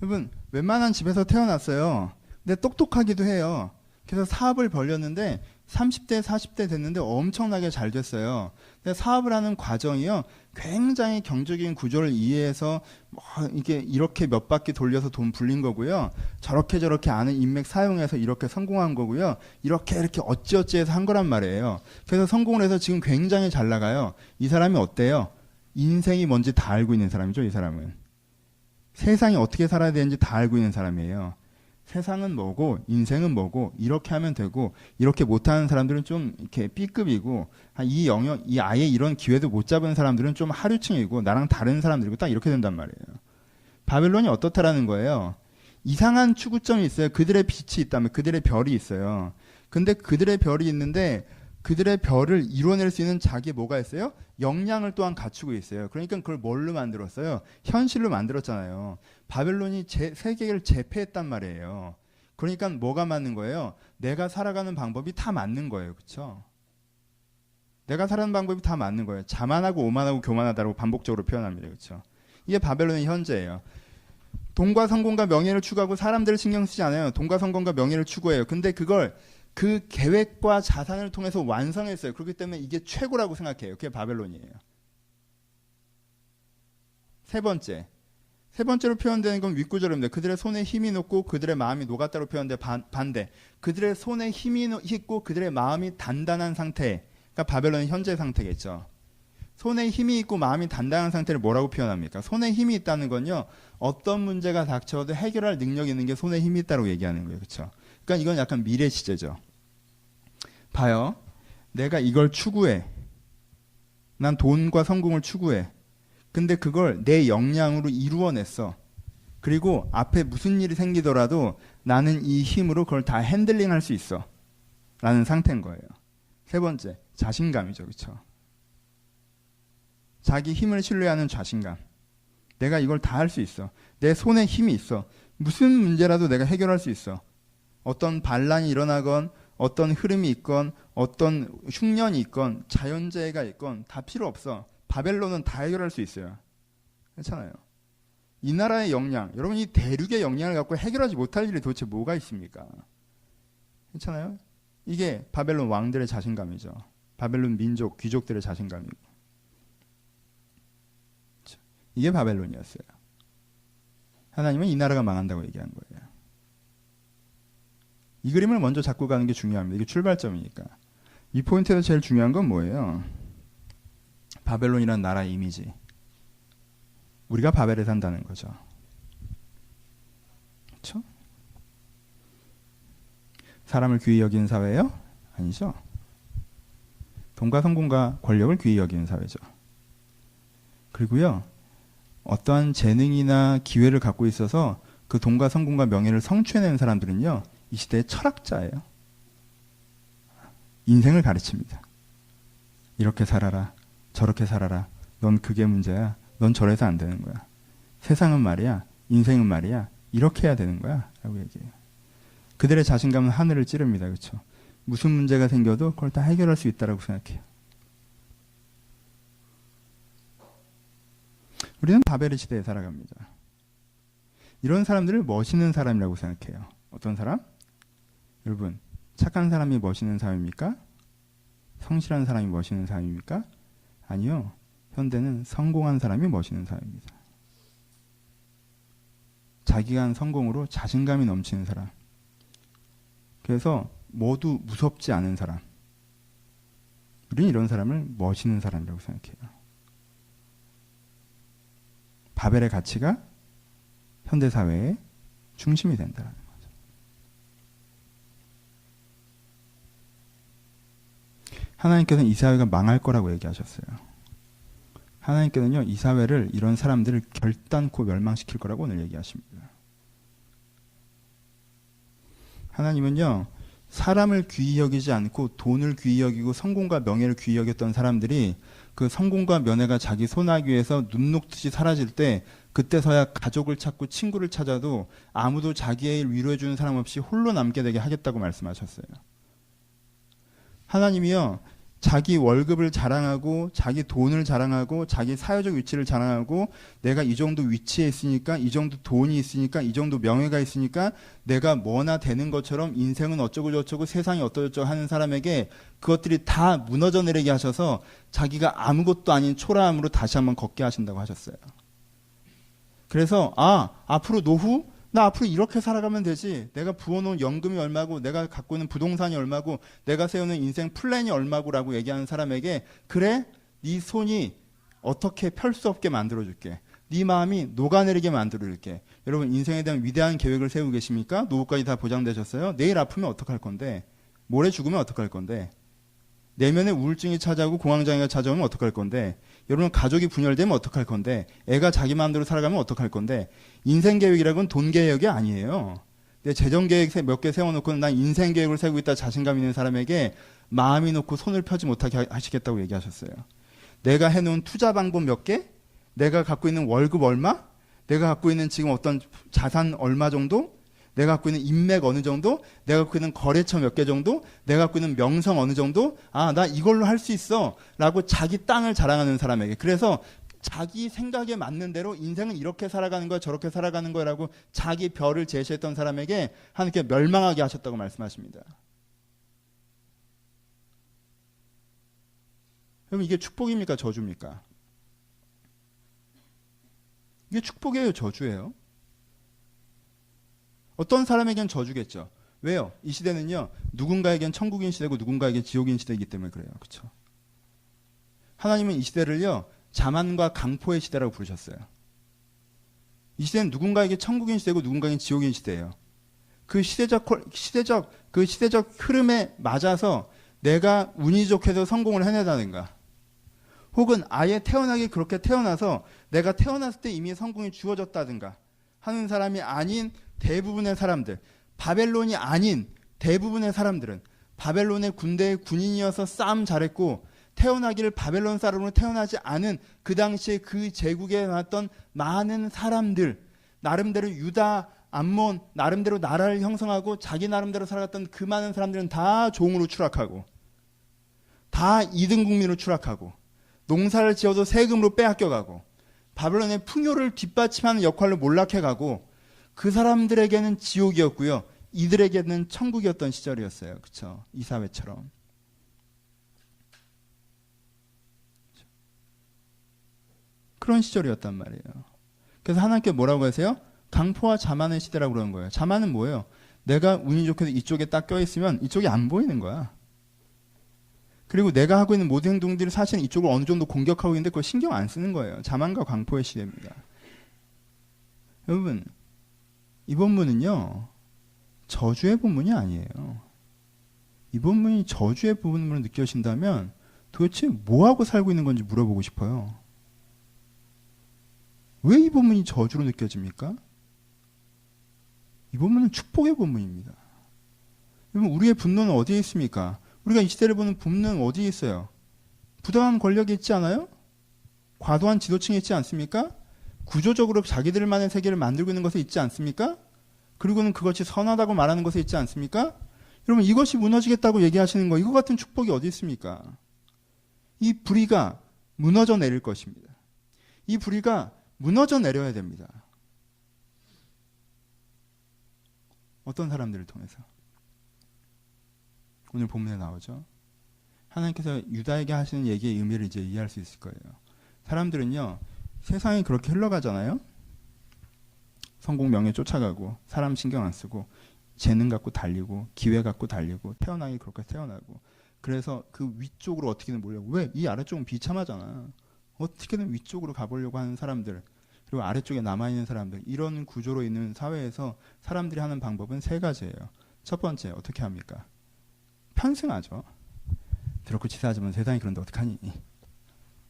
여러분, 웬만한 집에서 태어났어요. 근데 똑똑하기도 해요. 그래서 사업을 벌렸는데 30대, 40대 됐는데 엄청나게 잘 됐어요. 근데 사업을 하는 과정이요. 굉장히 경제적인 구조를 이해해서 뭐 이렇게 몇 바퀴 돌려서 돈 불린 거고요. 저렇게 아는 인맥 사용해서 이렇게 성공한 거고요. 이렇게 어찌어찌해서 한 거란 말이에요. 그래서 성공을 해서 지금 굉장히 잘 나가요. 이 사람이 어때요? 인생이 뭔지 다 알고 있는 사람이죠, 이 사람은. 세상이 어떻게 살아야 되는지 다 알고 있는 사람이에요. 세상은 뭐고 인생은 뭐고 이렇게 하면 되고 이렇게 못하는 사람들은 좀 이렇게 B급이고 이 영역 이 아예 이런 기회도 못 잡은 사람들은 좀 하류층이고 나랑 다른 사람들이고 딱 이렇게 된단 말이에요. 바벨론이 어떻다라는 거예요. 이상한 추구점이 있어요. 그들의 빛이 있다면 그들의 별이 있어요. 근데 그들의 별이 있는데 그들의 별을 이뤄낼 수 있는 자기의 뭐가 있어요? 역량을 또한 갖추고 있어요. 그러니까 그걸 뭘로 만들었어요? 현실로 만들었잖아요. 바벨론이 세계를 제패했단 말이에요. 그러니까 뭐가 맞는 거예요? 내가 살아가는 방법이 다 맞는 거예요. 그렇죠? 내가 살아가는 방법이 다 맞는 거예요. 자만하고 오만하고 교만하다고 반복적으로 표현합니다. 그렇죠? 이게 바벨론의 현재예요. 돈과 성공과 명예를 추구하고 사람들을 신경 쓰지 않아요. 돈과 성공과 명예를 추구해요. 근데 그걸 그 계획과 자산을 통해서 완성했어요. 그렇기 때문에 이게 최고라고 생각해요. 그게 바벨론이에요. 세 번째로 표현되는 건 윗구절입니다. 그들의 손에 힘이 높고 그들의 마음이 녹았다로 표현돼 반대. 그들의 손에 힘이 있고 그들의 마음이 단단한 상태가 바벨론의 현재 상태겠죠. 손에 힘이 있고 마음이 단단한 상태를 뭐라고 표현합니까? 손에 힘이 있다는 건요. 어떤 문제가 닥쳐도 해결할 능력이 있는 게 손에 힘이 있다고 얘기하는 거예요. 그렇죠? 그러니까 이건 약간 미래 시제죠. 봐요. 내가 이걸 추구해. 난 돈과 성공을 추구해. 근데 그걸 내 역량으로 이루어냈어. 그리고 앞에 무슨 일이 생기더라도 나는 이 힘으로 그걸 다 핸들링할 수 있어. 라는 상태인 거예요. 세 번째, 자신감이죠. 그렇죠? 자기 힘을 신뢰하는 자신감. 내가 이걸 다 할 수 있어. 내 손에 힘이 있어. 무슨 문제라도 내가 해결할 수 있어. 어떤 반란이 일어나건 어떤 흐름이 있건 어떤 흉년이 있건 자연재해가 있건 다 필요 없어. 바벨론은 다 해결할 수 있어요. 괜찮아요. 이 나라의 역량, 여러분 이 대륙의 역량을 갖고 해결하지 못할 일이 도대체 뭐가 있습니까? 괜찮아요? 이게 바벨론 왕들의 자신감이죠. 바벨론 민족, 귀족들의 자신감이고. 이게 바벨론이었어요. 하나님은 이 나라가 망한다고 얘기한 거예요. 이 그림을 먼저 잡고 가는 게 중요합니다. 이게 출발점이니까. 이 포인트에서 제일 중요한 건 뭐예요? 바벨론이라는 나라의 이미지. 우리가 바벨에 산다는 거죠. 그렇죠? 사람을 귀히 여기는 사회예요? 아니죠. 돈과 성공과 권력을 귀히 여기는 사회죠. 그리고요. 어떠한 재능이나 기회를 갖고 있어서 그 돈과 성공과 명예를 성취해내는 사람들은요. 이 시대의 철학자예요. 인생을 가르칩니다. 이렇게 살아라. 저렇게 살아라. 넌 그게 문제야. 넌 저래서 안 되는 거야. 세상은 말이야. 인생은 말이야. 이렇게 해야 되는 거야. 라고 얘기해요. 그들의 자신감은 하늘을 찌릅니다. 그렇죠? 무슨 문제가 생겨도 그걸 다 해결할 수 있다고 생각해요. 우리는 바벨의 시대에 살아갑니다. 이런 사람들을 멋있는 사람이라고 생각해요. 어떤 사람? 여러분, 착한 사람이 멋있는 사람입니까? 성실한 사람이 멋있는 사람입니까? 아니요. 현대는 성공한 사람이 멋있는 사람입니다. 자기가 한 성공으로 자신감이 넘치는 사람. 그래서 모두 무섭지 않은 사람. 우리는 이런 사람을 멋있는 사람이라고 생각해요. 바벨의 가치가 현대사회의 중심이 된다는 거죠. 하나님께서는 이 사회가 망할 거라고 얘기하셨어요. 하나님께서는요, 이 사회를, 이런 사람들을 결단코 멸망시킬 거라고 오늘 얘기하십니다. 하나님은요, 사람을 귀히 여기지 않고 돈을 귀히 여기고 성공과 명예를 귀히 여겼던 사람들이 그 성공과 명예가 자기 손아귀에서 눈 녹듯이 사라질 때 그때서야 가족을 찾고 친구를 찾아도 아무도 자기의 일 위로해주는 사람 없이 홀로 남게 되게 하겠다고 말씀하셨어요. 하나님이요, 자기 월급을 자랑하고 자기 돈을 자랑하고 자기 사회적 위치를 자랑하고 내가 이 정도 위치에 있으니까 이 정도 돈이 있으니까 이 정도 명예가 있으니까 내가 뭐나 되는 것처럼 인생은 어쩌고 저쩌고 세상이 어쩌고저쩌고 하는 사람에게 그것들이 다 무너져 내리게 하셔서 자기가 아무것도 아닌 초라함으로 다시 한번 걷게 하신다고 하셨어요. 그래서 앞으로 노후? 나 앞으로 이렇게 살아가면 되지. 내가 부어놓은 연금이 얼마고 내가 갖고 있는 부동산이 얼마고 내가 세우는 인생 플랜이 얼마고라고 얘기하는 사람에게 그래? 네 손이 어떻게 펼 수 없게 만들어줄게. 네 마음이 녹아내리게 만들어줄게. 여러분 인생에 대한 위대한 계획을 세우고 계십니까? 노후까지 다 보장되셨어요? 내일 아프면 어떡할 건데? 모레 죽으면 어떡할 건데? 내면에 우울증이 찾아오고 공황장애가 찾아오면 어떡할 건데? 여러분 가족이 분열되면 어떡할 건데? 애가 자기 마음대로 살아가면 어떡할 건데? 인생 계획이라고는 돈 계획이 아니에요. 내 재정 계획 몇 개 세워놓고는 난 인생 계획을 세우고 있다 자신감 있는 사람에게 마음이 놓고 손을 펴지 못하게 하시겠다고 얘기하셨어요. 내가 해놓은 투자 방법 몇 개? 내가 갖고 있는 월급 얼마? 내가 갖고 있는 지금 어떤 자산 얼마 정도? 내가 갖고 있는 인맥 어느 정도? 내가 갖고 있는 거래처 몇 개 정도? 내가 갖고 있는 명성 어느 정도? 나 이걸로 할 수 있어. 라고 자기 땅을 자랑하는 사람에게. 그래서 자기 생각에 맞는 대로 인생은 이렇게 살아가는 거야, 저렇게 살아가는 거라고 자기 별을 제시했던 사람에게 하나님께 멸망하게 하셨다고 말씀하십니다. 그럼 이게 축복입니까? 저주입니까? 이게 축복이에요? 저주예요? 어떤 사람에겐 저주겠죠. 왜요? 이 시대는요, 누군가에겐 천국인 시대고 누군가에겐 지옥인 시대이기 때문에 그래요. 그렇죠? 하나님은 이 시대를요, 자만과 강포의 시대라고 부르셨어요. 이 시대는 누군가에게 천국인 시대고 누군가에게 지옥인 시대예요. 그 시대적 흐름에 맞아서 내가 운이 좋게 해서 성공을 해내다든가, 혹은 아예 태어나기 그렇게 태어나서 내가 태어났을 때 이미 성공이 주어졌다든가 하는 사람이 아닌 대부분의 사람들, 바벨론이 아닌 대부분의 사람들은 바벨론의 군대의 군인이어서 싸움 잘했고 태어나기를 바벨론 사람으로 태어나지 않은 그 당시에 그 제국에 나왔던 많은 사람들, 나름대로 유다, 암몬, 나름대로 나라를 형성하고 자기 나름대로 살아갔던 그 많은 사람들은 다 종으로 추락하고 다 2등 국민으로 추락하고 농사를 지어도 세금으로 빼앗겨가고 바벨론의 풍요를 뒷받침하는 역할로 몰락해가고 그 사람들에게는 지옥이었고요. 이들에게는 천국이었던 시절이었어요. 그렇죠? 이사회처럼. 그런 시절이었단 말이에요. 그래서 하나님께 뭐라고 하세요? 강포와 자만의 시대라고 그러는 거예요. 자만은 뭐예요? 내가 운이 좋게 이쪽에 딱 껴있으면 이쪽이 안 보이는 거야. 그리고 내가 하고 있는 모든 행동들이 사실은 이쪽을 어느 정도 공격하고 있는데 그걸 신경 안 쓰는 거예요. 자만과 강포의 시대입니다. 여러분, 이 본문은요, 저주의 본문이 아니에요. 이 본문이 저주의 본문으로 느껴진다면 도대체 뭐하고 살고 있는 건지 물어보고 싶어요. 왜 이 본문이 저주로 느껴집니까? 이 본문은 축복의 본문입니다. 여러분, 우리의 분노는 어디에 있습니까? 우리가 이 시대를 보는 분노는 어디에 있어요? 부당한 권력이 있지 않아요? 과도한 지도층이 있지 않습니까? 구조적으로 자기들만의 세계를 만들고 있는 것에 있지 않습니까? 그리고는 그것이 선하다고 말하는 것에 있지 않습니까? 여러분, 이것이 무너지겠다고 얘기하시는 거, 이거 같은 축복이 어디 있습니까? 이 불의가 무너져 내릴 것입니다. 이 불의가 무너져 내려야 됩니다. 어떤 사람들을 통해서? 오늘 본문에 나오죠. 하나님께서 유다에게 하시는 얘기의 의미를 이제 이해할 수 있을 거예요. 사람들은요, 세상이 그렇게 흘러가잖아요. 성공 명예 쫓아가고 사람 신경 안 쓰고 재능 갖고 달리고 기회 갖고 달리고 태어나기 그렇게 태어나고 그래서 그 위쪽으로 어떻게든 몰려고. 왜? 이 아래쪽은 비참하잖아. 어떻게든 위쪽으로 가보려고 하는 사람들, 그리고 아래쪽에 남아있는 사람들, 이런 구조로 있는 사회에서 사람들이 하는 방법은 세 가지예요. 첫 번째, 어떻게 합니까? 편승하죠. 더럽고 치사하지만 세상이 그런데 어떡하니?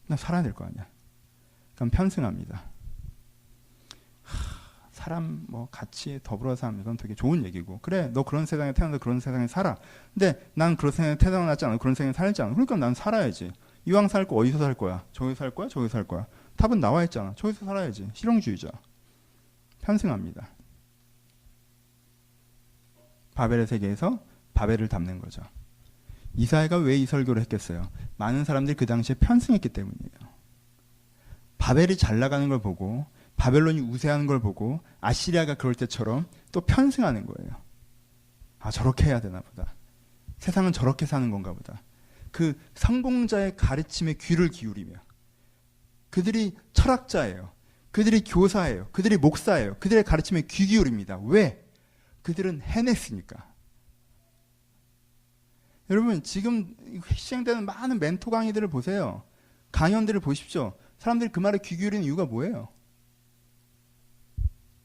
나 살아야 될 거 아니야. 그럼 편승합니다. 사람 뭐 같이 더불어 사는 건 되게 좋은 얘기고, 그래, 너 그런 세상에 태어나서 그런 세상에 살아. 근데 난 그런 세상에 태어나지 않아. 그런 세상에 살지 않아. 그러니까 난 살아야지. 이왕 살 거 어디서 살 거야? 저기서 살 거야? 저기서 살 거야? 답은 나와 있잖아. 저기서 살아야지. 실용주의자. 편승합니다. 바벨의 세계에서 바벨을 담는 거죠. 이사야가 왜 이 설교를 했겠어요? 많은 사람들이 그 당시에 편승했기 때문이에요. 바벨이 잘 나가는 걸 보고 바벨론이 우세하는 걸 보고 아시리아가 그럴 때처럼 또 편승하는 거예요. 아, 저렇게 해야 되나 보다. 세상은 저렇게 사는 건가 보다. 그 성공자의 가르침에 귀를 기울이며 그들이 철학자예요. 그들이 교사예요. 그들이 목사예요. 그들의 가르침에 귀 기울입니다. 왜? 그들은 해냈으니까. 여러분 지금 시행되는 많은 멘토 강의들을 보세요. 강연들을 보십시오. 사람들이 그 말에 귀 기울이는 이유가 뭐예요?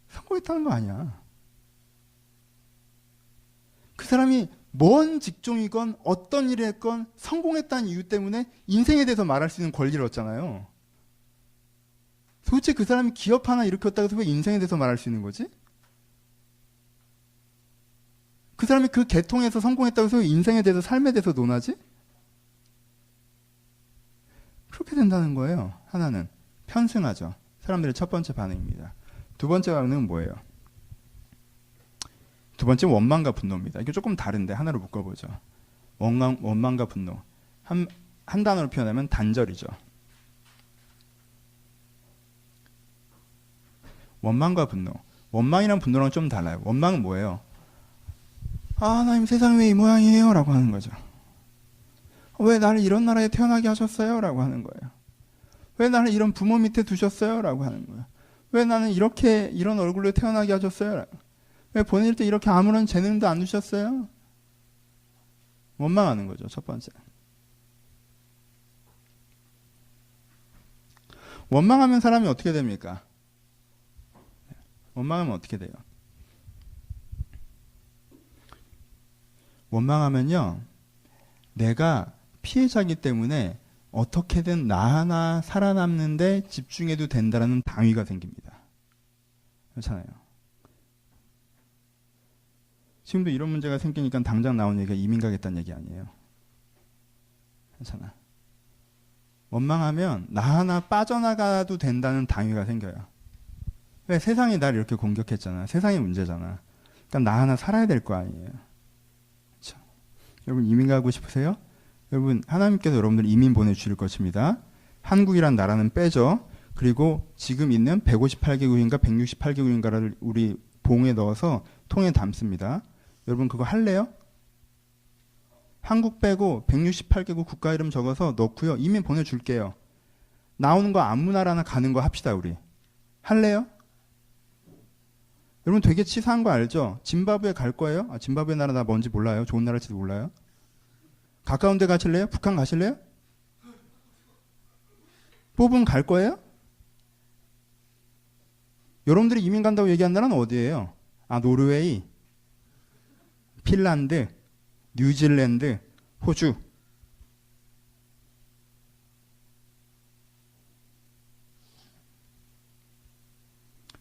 성공했다는 거 아니야. 그 사람이 뭔 직종이건 어떤 일을 했건 성공했다는 이유 때문에 인생에 대해서 말할 수 있는 권리를 얻잖아요. 도대체 그 사람이 기업 하나 일으켰다고 해서 왜 인생에 대해서 말할 수 있는 거지? 그 사람이 그 계통에서 성공했다고 해서 왜 인생에 대해서 삶에 대해서 논하지? 그렇게 된다는 거예요. 하나는 편승하죠. 사람들의 첫 번째 반응입니다. 두 번째 반응은 뭐예요? 두 번째 원망과 분노입니다. 이게 조금 다른데 하나로 묶어보죠. 원망과 분노. 한 단어로 표현하면 단절이죠. 원망과 분노. 원망이랑 분노랑 좀 달라요. 원망은 뭐예요? 아, 하나님 세상이 왜 이 모양이에요? 라고 하는 거죠. 왜 나를 이런 나라에 태어나게 하셨어요? 라고 하는 거예요. 왜 나를 이런 부모 밑에 두셨어요? 라고 하는 거예요. 왜 나는 이런 얼굴로 태어나게 하셨어요? 왜 보낼 때 이렇게 아무런 재능도 안 주셨어요? 원망하는 거죠, 첫 번째. 원망하면 사람이 어떻게 됩니까? 원망하면 어떻게 돼요? 원망하면요, 내가 피해자이기 때문에 어떻게든 나 하나 살아남는데 집중해도 된다는 당위가 생깁니다. 그렇잖아요. 지금도 이런 문제가 생기니까 당장 나온 얘기가 이민 가겠다는 얘기 아니에요. 괜찮아. 원망하면 나 하나 빠져나가도 된다는 당위가 생겨요. 왜? 세상이 나를 이렇게 공격했잖아. 세상이 문제잖아. 그러니까 나 하나 살아야 될 거 아니에요. 그렇죠? 여러분 이민 가고 싶으세요? 여러분 하나님께서 여러분들 이민 보내주실 것입니다. 한국이란 나라는 빼죠. 그리고 지금 있는 158개국인가 168개국인가를 우리 봉에 넣어서 통에 담습니다. 여러분 그거 할래요? 한국 빼고 168개국 국가 이름 적어서 넣고요. 이민 보내줄게요. 나오는 거 아무 나라나 가는 거 합시다 우리. 할래요? 여러분 되게 치사한 거 알죠? 짐바브웨 갈 거예요? 아, 짐바브웨 나라 나 뭔지 몰라요. 좋은 나라일지도 몰라요. 가까운 데 가실래요? 북한 가실래요? 뽑으면 갈 거예요? 여러분들이 이민 간다고 얘기한 나라는 어디예요? 아, 노르웨이, 핀란드, 뉴질랜드, 호주.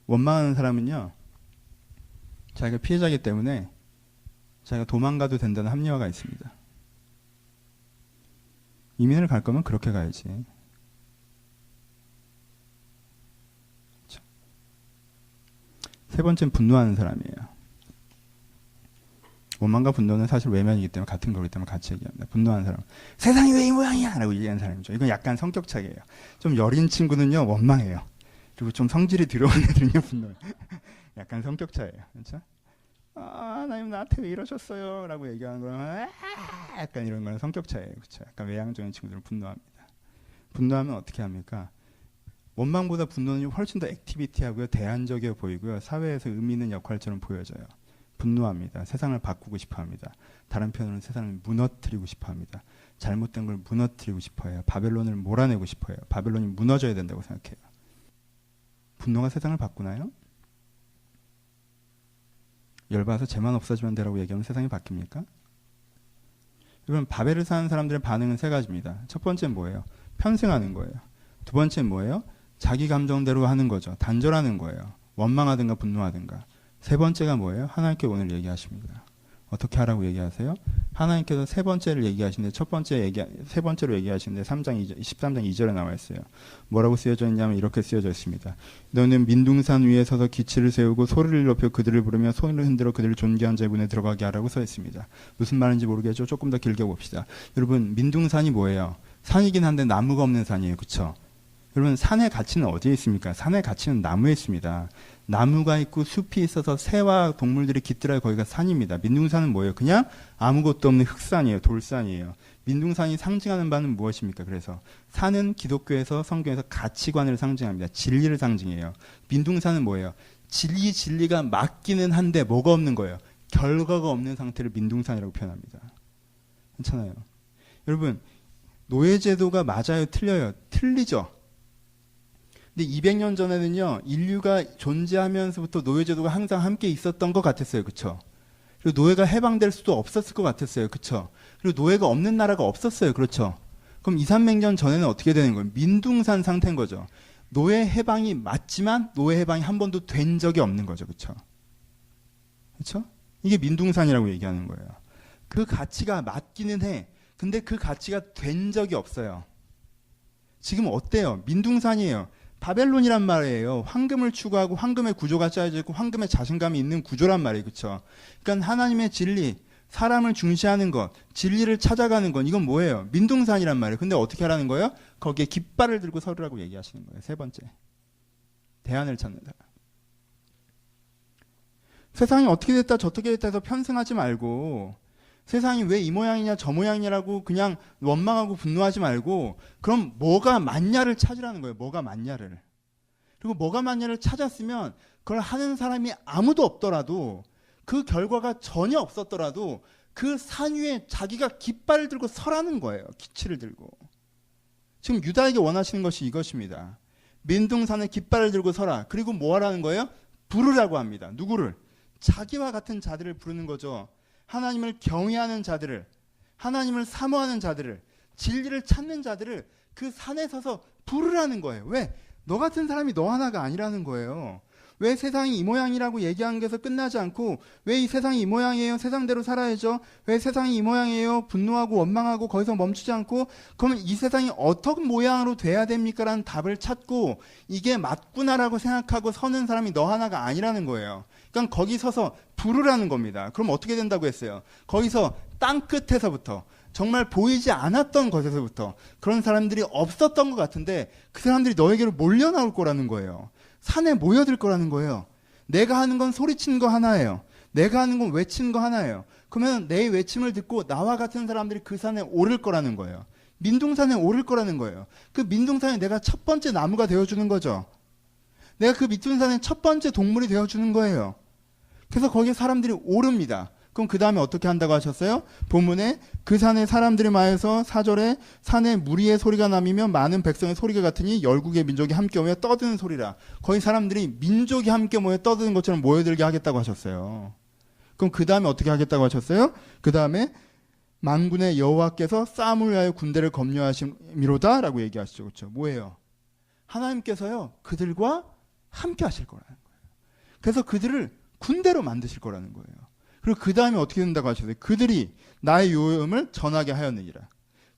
원망하는 사람은요, 자기가 피해자이기 때문에 자기가 도망가도 된다는 합리화가 있습니다. 이민을 갈 거면 그렇게 가야지. 그렇죠? 세 번째는 분노하는 사람이에요. 원망과 분노는 사실 외면이기 때문에 같은 거기 때문에 같이 얘기합니다. 분노하는 사람. 세상이 왜 이 모양이야! 라고 얘기하는 사람이죠. 이건 약간 성격 차이예요. 좀 여린 친구는요, 원망해요. 그리고 좀 성질이 들어온 애들은요, 분노해요. 약간 성격 차이예요. 그렇죠? 아, 하나님 나한테 왜 이러셨어요? 라고 얘기하는 거는 약간 이런 거는 성격 차이예요. 그렇죠? 약간 외향적인 친구들은 분노합니다. 분노하면 어떻게 합니까? 원망보다 분노는 훨씬 더 액티비티하고요, 대안적이어 보이고요, 사회에서 의미 있는 역할처럼 보여져요. 분노합니다. 세상을 바꾸고 싶어합니다. 다른 편으로는 세상을 무너뜨리고 싶어합니다. 잘못된 걸 무너뜨리고 싶어해요. 바벨론을 몰아내고 싶어해요. 바벨론이 무너져야 된다고 생각해요. 분노가 세상을 바꾸나요? 열받아서 쟤만 없어지면 되라고 얘기하면 세상이 바뀝니까? 여러분 바벨을 사는 사람들의 반응은 세 가지입니다. 첫 번째는 뭐예요? 편승하는 거예요. 두 번째는 뭐예요? 자기 감정대로 하는 거죠. 단절하는 거예요. 원망하든가 분노하든가. 세 번째가 뭐예요? 하나님께 오늘 얘기하십니다. 어떻게 하라고 얘기하세요? 하나님께서 세 번째로 얘기하시는데 13장 2절에 나와 있어요. 뭐라고 쓰여져 있냐면 이렇게 쓰여져 있습니다. 너는 민둥산 위에 서서 기치를 세우고 소리를 높여 그들을 부르며 손을 흔들어 그들을 존귀한 제군에 들어가게 하라고 써 있습니다. 무슨 말인지 모르겠죠? 조금 더 길게 봅시다. 여러분, 민둥산이 뭐예요? 산이긴 한데 나무가 없는 산이에요. 그렇죠? 여러분, 산의 가치는 어디에 있습니까? 산의 가치는 나무에 있습니다. 나무가 있고 숲이 있어서 새와 동물들이 깃들어야 거기가 산입니다. 민둥산은 뭐예요? 그냥 아무것도 없는 흑산이에요. 돌산이에요. 민둥산이 상징하는 바는 무엇입니까? 그래서 산은 기독교에서 성경에서 가치관을 상징합니다. 진리를 상징해요. 민둥산은 뭐예요? 진리가 맞기는 한데 뭐가 없는 거예요? 결과가 없는 상태를 민둥산이라고 표현합니다. 괜찮아요. 여러분, 노예제도가 맞아요? 틀려요? 틀리죠? 근데 200년 전에는요, 인류가 존재하면서부터 노예제도가 항상 함께 있었던 것 같았어요. 그쵸? 그리고 노예가 해방될 수도 없었을 것 같았어요. 그쵸? 그리고 노예가 없는 나라가 없었어요. 그렇죠? 그럼 2, 300년 전에는 어떻게 되는 거예요? 민둥산 상태인 거죠. 노예 해방이 맞지만 노예 해방이 한 번도 된 적이 없는 거죠. 그쵸? 그쵸? 이게 민둥산이라고 얘기하는 거예요. 그 가치가 맞기는 해. 근데 그 가치가 된 적이 없어요. 지금 어때요? 민둥산이에요. 바벨론이란 말이에요. 황금을 추구하고 황금의 구조가 짜여져 있고 황금의 자신감이 있는 구조란 말이에요. 그렇죠? 그러니까 하나님의 진리, 사람을 중시하는 것, 진리를 찾아가는 건 이건 뭐예요? 민둥산이란 말이에요. 근데 어떻게 하라는 거예요? 거기에 깃발을 들고 서라고 얘기하시는 거예요. 세 번째. 대안을 찾는다. 세상이 어떻게 됐다 저떻게 됐다 해서 편승하지 말고 세상이 왜 이 모양이냐 저 모양이냐라고 그냥 원망하고 분노하지 말고 그럼 뭐가 맞냐를 찾으라는 거예요. 뭐가 맞냐를. 그리고 뭐가 맞냐를 찾았으면 그걸 하는 사람이 아무도 없더라도 그 결과가 전혀 없었더라도 그 산 위에 자기가 깃발을 들고 서라는 거예요. 기치를 들고. 지금 유다에게 원하시는 것이 이것입니다. 민둥산에 깃발을 들고 서라. 그리고 뭐 하라는 거예요? 부르라고 합니다. 누구를? 자기와 같은 자들을 부르는 거죠. 하나님을 경외하는 자들을, 하나님을 사모하는 자들을, 진리를 찾는 자들을 그 산에 서서 부르라는 거예요. 왜? 너 같은 사람이 너 하나가 아니라는 거예요. 왜 세상이 이 모양이라고 얘기하는 게서 끝나지 않고 왜 이 세상이 이 모양이에요? 세상대로 살아야죠. 왜 세상이 이 모양이에요? 분노하고 원망하고 거기서 멈추지 않고 그러면 이 세상이 어떤 모양으로 돼야 됩니까? 라는 답을 찾고 이게 맞구나라고 생각하고 서는 사람이 너 하나가 아니라는 거예요. 그러니까 거기 서서 부르라는 겁니다. 그럼 어떻게 된다고 했어요? 거기서 땅끝에서부터 정말 보이지 않았던 것에서부터 그런 사람들이 없었던 것 같은데 그 사람들이 너에게로 몰려 나올 거라는 거예요. 산에 모여들 거라는 거예요. 내가 하는 건 소리치는 거 하나예요. 내가 하는 건 외치는 거 하나예요. 그러면 내 외침을 듣고 나와 같은 사람들이 그 산에 오를 거라는 거예요. 민둥산에 오를 거라는 거예요. 그 민둥산에 내가 첫 번째 나무가 되어주는 거죠. 내가 그 민둥산의 첫 번째 동물이 되어주는 거예요. 그래서 거기에 사람들이 오릅니다. 그럼 그 다음에 어떻게 한다고 하셨어요? 본문에 그 산에 사람들이 마에서 4절에 산에 무리의 소리가 나미면 많은 백성의 소리가 같으니 열국의 민족이 함께 모여 떠드는 소리라. 거기 사람들이 민족이 함께 모여 떠드는 것처럼 모여들게 하겠다고 하셨어요. 그럼 그 다음에 어떻게 하겠다고 하셨어요? 그 다음에 만군의 여호와께서 싸움을 위하여 군대를 검려하심이로다 라고 얘기하시죠. 그렇죠? 뭐예요? 하나님께서요 그들과 함께 하실 거라는 거예요. 그래서 그들을 군대로 만드실 거라는 거예요. 그리고 그 다음에 어떻게 된다고 하셨어요? 그들이 나의 요음을 전하게 하였느니라.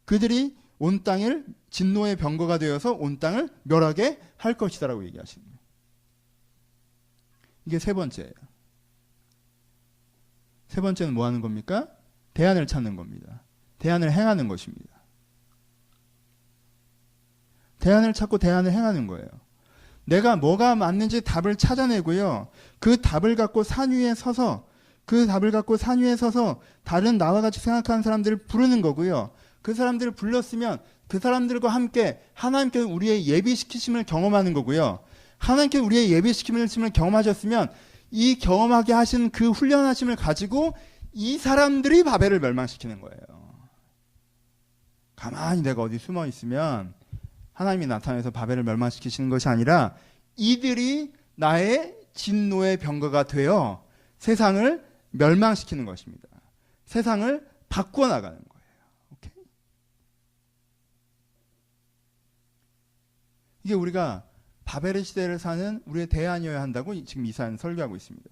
그들이 온 땅을 진노의 병거가 되어서 온 땅을 멸하게 할 것이다 라고 얘기하시는 거예요. 이게 세 번째예요. 세 번째는 뭐 하는 겁니까? 대안을 찾는 겁니다. 대안을 행하는 것입니다. 대안을 찾고 대안을 행하는 거예요. 내가 뭐가 맞는지 답을 찾아내고요. 그 답을 갖고 산 위에 서서 다른 나와 같이 생각하는 사람들을 부르는 거고요. 그 사람들을 불렀으면 그 사람들과 함께 하나님께서 우리의 예비시키심을 경험하는 거고요. 하나님께서 우리의 예비시키심을 경험하셨으면 이 경험하게 하신 그 훈련하심을 가지고 이 사람들이 바벨을 멸망시키는 거예요. 가만히 내가 어디 숨어 있으면 하나님이 나타나서 바벨을 멸망시키시는 것이 아니라 이들이 나의 진노의 병거가 되어 세상을 멸망시키는 것입니다. 세상을 바꾸어 나가는 거예요. 오케이? 이게 우리가 바벨의 시대를 사는 우리의 대안이어야 한다고 지금 이사야는 설교하고 있습니다.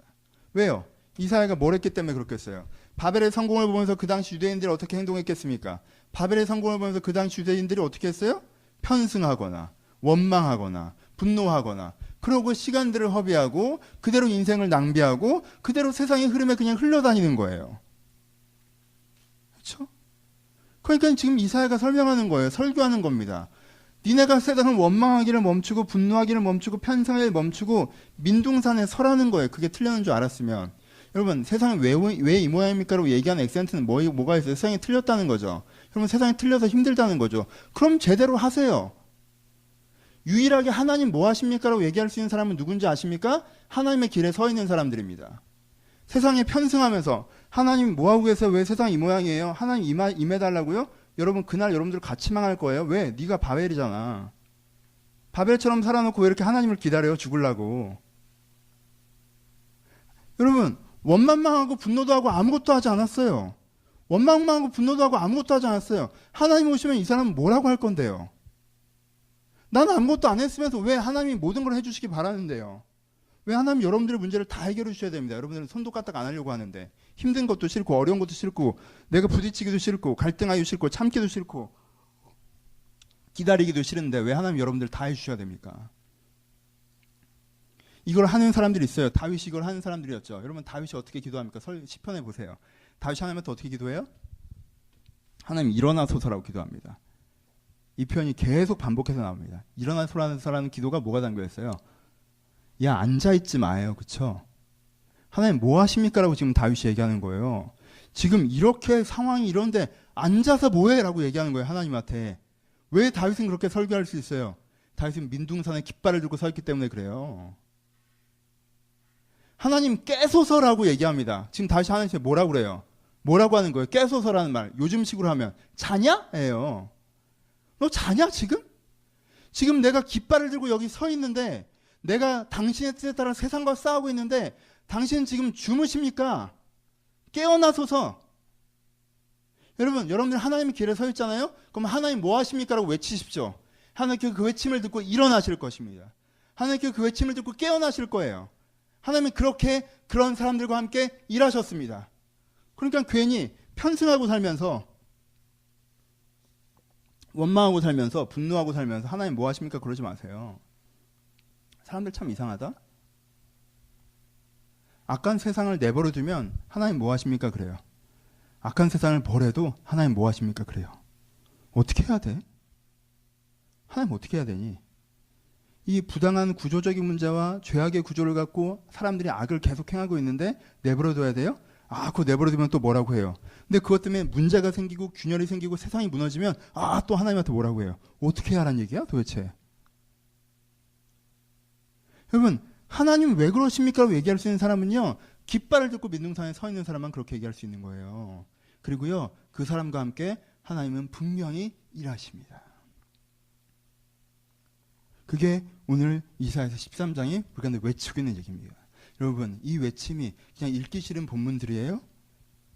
왜요? 이사야가 뭘 했기 때문에 그렇겠어요? 바벨의 성공을 보면서 그 당시 유대인들이 어떻게 행동했겠습니까? 바벨의 성공을 보면서 그 당시 유대인들이 어떻게 했어요? 편승하거나 원망하거나 분노하거나 그러고 시간들을 허비하고 그대로 인생을 낭비하고 그대로 세상의 흐름에 그냥 흘러다니는 거예요. 그렇죠? 그러니까 지금 이사야가 설명하는 거예요. 설교하는 겁니다. 니네가 세상을 원망하기를 멈추고 분노하기를 멈추고 편승하기를 멈추고 민둥산에 서라는 거예요. 그게 틀렸는 줄 알았으면. 여러분 세상이 왜 이 모양입니까? 라고 얘기하는 액센트는 뭐가 있어요? 세상이 틀렸다는 거죠. 여러분 세상이 틀려서 힘들다는 거죠. 그럼 제대로 하세요. 유일하게 하나님 뭐 하십니까? 라고 얘기할 수 있는 사람은 누군지 아십니까? 하나님의 길에 서 있는 사람들입니다. 세상에 편승하면서 하나님 뭐 하고 계세요? 왜 세상이 이 모양이에요? 하나님 임해달라고요? 여러분 그날 여러분들 같이 망할 거예요. 왜? 네가 바벨이잖아. 바벨처럼 살아놓고 왜 이렇게 하나님을 기다려요? 죽으려고. 여러분 원망만 하고 분노도 하고 아무것도 하지 않았어요. 원망만 하고 분노도 하고 아무것도 하지 않았어요. 하나님 오시면 이 사람은 뭐라고 할 건데요? 난 아무것도 안 했으면서 왜 하나님이 모든 걸 해주시기 바라는데요? 왜 하나님 여러분들의 문제를 다 해결해 주셔야 됩니다. 여러분들은 손도 까딱 안 하려고 하는데 힘든 것도 싫고 어려운 것도 싫고 내가 부딪히기도 싫고 갈등하기도 싫고 참기도 싫고 기다리기도 싫은데 왜 하나님 여러분들 다 해주셔야 됩니까? 이걸 하는 사람들이 있어요. 다윗이 이걸 하는 사람들이었죠. 여러분 다윗이 어떻게 기도합니까? 시편에 보세요. 다윗이 하나님한테 어떻게 기도해요? 하나님 일어나소서라고 기도합니다. 이 표현이 계속 반복해서 나옵니다. 일어나소서라는 기도가 뭐가 담겨있어요? 야 앉아있지 마요. 그쵸? 하나님 뭐 하십니까? 라고 지금 다윗이 얘기하는 거예요. 지금 이렇게 상황이 이런데 앉아서 뭐해? 라고 얘기하는 거예요. 하나님한테. 왜 다윗은 그렇게 설교할 수 있어요? 다윗은 민둥산에 깃발을 들고 서 있기 때문에 그래요. 하나님 깨소서라고 얘기합니다. 지금 다윗이 하나님한테 뭐라고 그래요? 뭐라고 하는 거예요? 깨소서라는 말. 요즘식으로 하면 자냐? 예요. 너 자냐 지금? 지금 내가 깃발을 들고 여기 서 있는데 내가 당신의 뜻에 따라 세상과 싸우고 있는데 당신은 지금 주무십니까? 깨어나소서. 여러분들 하나님의 길에 서 있잖아요? 그럼 하나님 뭐 하십니까? 라고 외치십시오. 하나님께 그 외침을 듣고 일어나실 것입니다. 하나님께 그 외침을 듣고 깨어나실 거예요. 하나님은 그렇게 그런 사람들과 함께 일하셨습니다. 그러니까 괜히 편승하고 살면서 원망하고 살면서 분노하고 살면서 하나님 뭐 하십니까? 그러지 마세요. 사람들 참 이상하다. 악한 세상을 내버려 두면 하나님 뭐 하십니까? 그래요. 악한 세상을 버려도 하나님 뭐 하십니까? 그래요. 어떻게 해야 돼? 하나님 어떻게 해야 되니? 이 부당한 구조적인 문제와 죄악의 구조를 갖고 사람들이 악을 계속 행하고 있는데 내버려 둬야 돼요? 그거 내버려 두면 또 뭐라고 해요? 근데 그것 때문에 문제가 생기고 균열이 생기고 세상이 무너지면 또 하나님한테 뭐라고 해요? 어떻게 하라는 얘기야 도대체? 여러분 하나님 왜 그러십니까? 라고 얘기할 수 있는 사람은요 깃발을 들고 민둥산에 서 있는 사람만 그렇게 얘기할 수 있는 거예요. 그리고요 그 사람과 함께 하나님은 분명히 일하십니다. 그게 오늘 이사야서 13장이 우리가 외치고 있는 얘기입니다. 여러분 이 외침이 그냥 읽기 싫은 본문들이에요?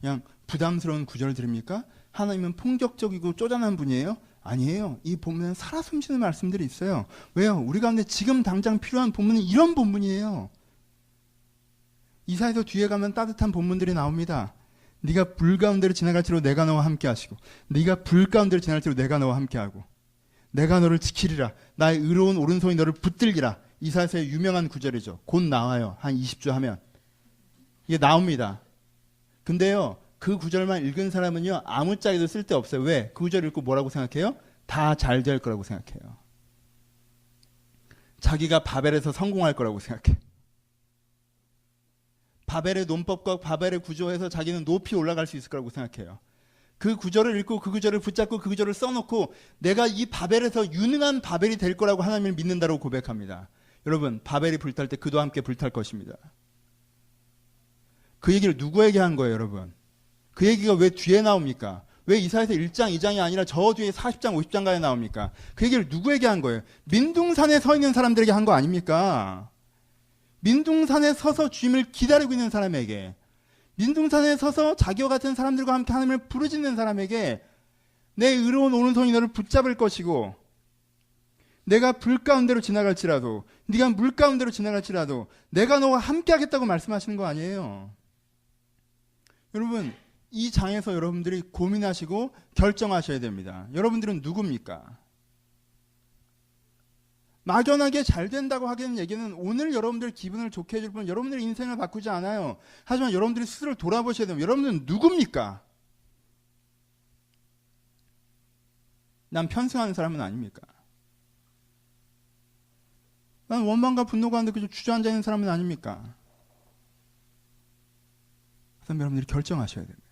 그냥 부담스러운 구절들입니까? 하나님은 폭력적이고 쪼잔한 분이에요? 아니에요. 이 본문에는 살아 숨쉬는 말씀들이 있어요. 왜요? 우리 가운데 지금 당장 필요한 본문은 이런 본문이에요. 이사야서 뒤에 가면 따뜻한 본문들이 나옵니다. 네가 불 가운데로 지나갈지로 내가 너와 함께 하시고 네가 불 가운데로 지나갈지로 내가 너와 함께 하고 내가 너를 지키리라. 나의 의로운 오른손이 너를 붙들기라. 이사야서의 유명한 구절이죠. 곧 나와요. 한 20주 하면. 이게 나옵니다. 근데요. 그 구절만 읽은 사람은요. 아무짝에도 쓸데없어요. 왜? 그 구절 읽고 뭐라고 생각해요? 다 잘 될 거라고 생각해요. 자기가 바벨에서 성공할 거라고 생각해. 바벨의 논법과 바벨의 구조에서 자기는 높이 올라갈 수 있을 거라고 생각해요. 그 구절을 읽고 그 구절을 붙잡고 그 구절을 써놓고 내가 이 바벨에서 유능한 바벨이 될 거라고 하나님을 믿는다고 고백합니다. 여러분 바벨이 불탈 때 그도 함께 불탈 것입니다. 그 얘기를 누구에게 한 거예요 여러분? 그 얘기가 왜 뒤에 나옵니까? 왜 이사야서 1장 2장이 아니라 저 뒤에 40장 50장가에 나옵니까? 그 얘기를 누구에게 한 거예요? 민둥산에 서 있는 사람들에게 한 거 아닙니까? 민둥산에 서서 주님을 기다리고 있는 사람에게, 민둥산에 서서 자기와 같은 사람들과 함께 하나님을 부르짖는 사람에게 내 의로운 오른손이 너를 붙잡을 것이고 내가 불 가운데로 지나갈지라도 네가 물 가운데로 지나갈지라도 내가 너와 함께 하겠다고 말씀하시는 거 아니에요. 여러분, 이 장에서 여러분들이 고민하시고 결정하셔야 됩니다. 여러분들은 누굽니까? 막연하게 잘 된다고 하기는 얘기는 오늘 여러분들 기분을 좋게 해줄 뿐 여러분들의 인생을 바꾸지 않아요. 하지만 여러분들이 스스로를 돌아보셔야 됩니다. 여러분들은 누굽니까? 난 편승하는 사람은 아닙니까? 난 원망과 분노 가운데 그저 주저앉아 있는 사람은 아닙니까? 그래서 여러분들이 결정하셔야 됩니다.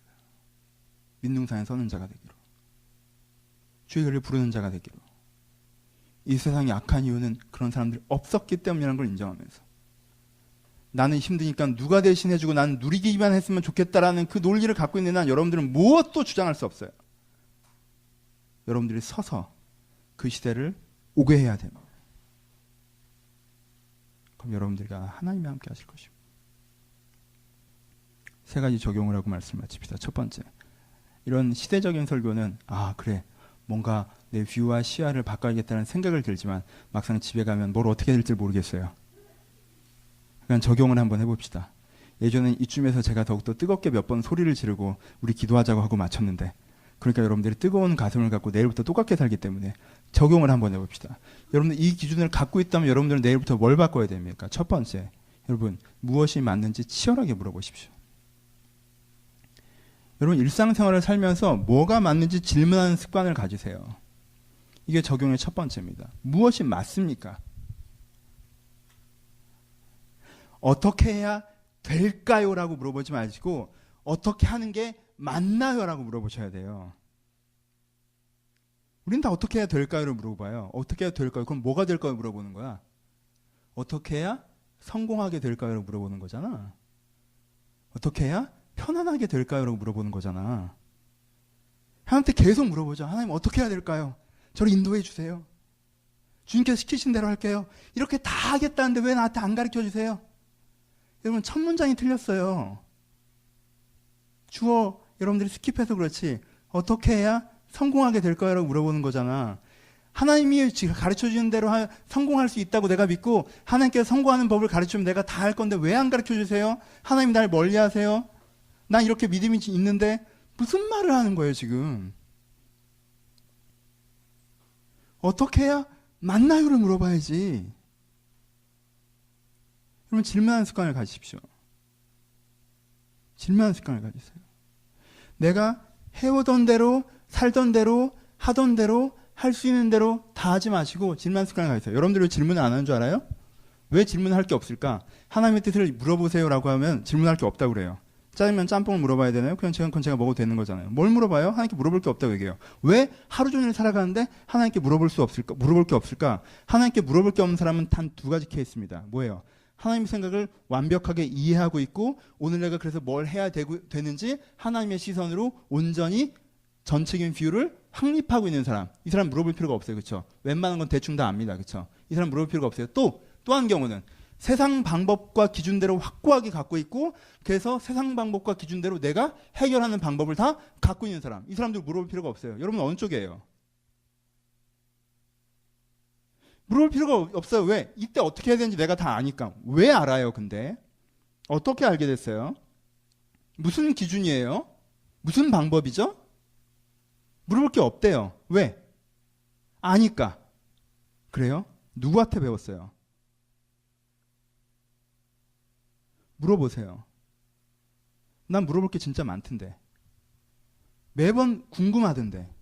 민둥산에 서는 자가 되기로, 주의 이름을 부르는 자가 되기로. 이 세상이 악한 이유는 그런 사람들이 없었기 때문이라는 걸 인정하면서, 나는 힘드니까 누가 대신해주고 나는 누리기만 했으면 좋겠다라는 그 논리를 갖고 있는 한 여러분들은 무엇도 주장할 수 없어요. 여러분들이 서서 그 시대를 오게 해야 됩니다. 그럼 여러분들과 하나님이 함께 하실 것입니다. 세 가지 적용을 하고 말씀을 마칩시다. 첫 번째, 이런 시대적인 설교는 그래, 뭔가 내 뷰와 시야를 바꿔야겠다는 생각을 들지만 막상 집에 가면 뭘 어떻게 될지 모르겠어요. 그냥 적용을 한번 해봅시다. 예전엔 이쯤에서 제가 더욱더 뜨겁게 몇 번 소리를 지르고 우리 기도하자고 하고 마쳤는데, 그러니까 여러분들이 뜨거운 가슴을 갖고 내일부터 똑같게 살기 때문에 적용을 한번 해봅시다. 여러분들 이 기준을 갖고 있다면 여러분들은 내일부터 뭘 바꿔야 됩니까? 첫 번째, 여러분 무엇이 맞는지 치열하게 물어보십시오. 여러분 일상생활을 살면서 뭐가 맞는지 질문하는 습관을 가지세요. 이게 적용의 첫 번째입니다. 무엇이 맞습니까? 어떻게 해야 될까요? 라고 물어보지 마시고 어떻게 하는 게 맞나요? 라고 물어보셔야 돼요. 우린 다 어떻게 해야 될까요?를 물어봐요. 어떻게 해야 될까요? 그럼 뭐가 될까요? 물어보는 거야. 어떻게 해야 성공하게 될까요?를 물어보는 거잖아. 어떻게 해야 편안하게 될까요? 라고 물어보는 거잖아. 하나님한테 계속 물어보죠. 하나님 어떻게 해야 될까요? 저를 인도해 주세요. 주님께서 시키신 대로 할게요. 이렇게 다 하겠다는데 왜 나한테 안 가르쳐 주세요? 여러분 첫 문장이 틀렸어요. 주어 여러분들이 스킵해서 그렇지 어떻게 해야 성공하게 될까요? 라고 물어보는 거잖아. 하나님이 가르쳐 주는 대로 성공할 수 있다고 내가 믿고 하나님께서 성공하는 법을 가르치면 내가 다 할 건데 왜 안 가르쳐 주세요? 하나님 날 멀리 하세요? 난 이렇게 믿음이 있는데 무슨 말을 하는 거예요 지금? 어떻게 해야 맞나요를 물어봐야지. 여러분 질문하는 습관을 가지십시오. 질문하는 습관을 가지세요. 내가 해오던 대로 살던 대로 하던 대로 할 수 있는 대로 다 하지 마시고 질문하는 습관을 가지세요. 여러분들 왜 질문을 안 하는 줄 알아요? 왜 질문할 게 없을까? 하나님의 뜻을 물어보세요라고 하면 질문할 게 없다고 그래요. 짜장면 짬뽕을 물어봐야 되나요? 그건 제가 먹어도 되는 거잖아요. 뭘 물어봐요? 하나님께 물어볼 게 없다고 얘기해요. 왜 하루 종일 살아가는데 하나님께 물어볼 게 없을까? 하나님께 물어볼 게 없는 사람은 단 두 가지 케이스입니다. 뭐예요? 하나님의 생각을 완벽하게 이해하고 있고 오늘 내가 그래서 뭘 해야 되는지 하나님의 시선으로 온전히 전체적인 뷰를 확립하고 있는 사람. 이 사람 물어볼 필요가 없어요. 그렇죠? 웬만한 건 대충 다 압니다. 그렇죠? 이 사람 물어볼 필요가 없어요. 또 한 경우는 세상 방법과 기준대로 확고하게 갖고 있고 그래서 세상 방법과 기준대로 내가 해결하는 방법을 다 갖고 있는 사람. 이 사람들 물어볼 필요가 없어요. 여러분 어느 쪽이에요? 물어볼 필요가 없어요. 왜? 이때 어떻게 해야 되는지 내가 다 아니까. 왜 알아요 근데? 어떻게 알게 됐어요? 무슨 기준이에요? 무슨 방법이죠? 물어볼 게 없대요. 왜? 아니까. 그래요? 누구한테 배웠어요? 물어보세요. 난 물어볼 게 진짜 많던데. 매번 궁금하던데.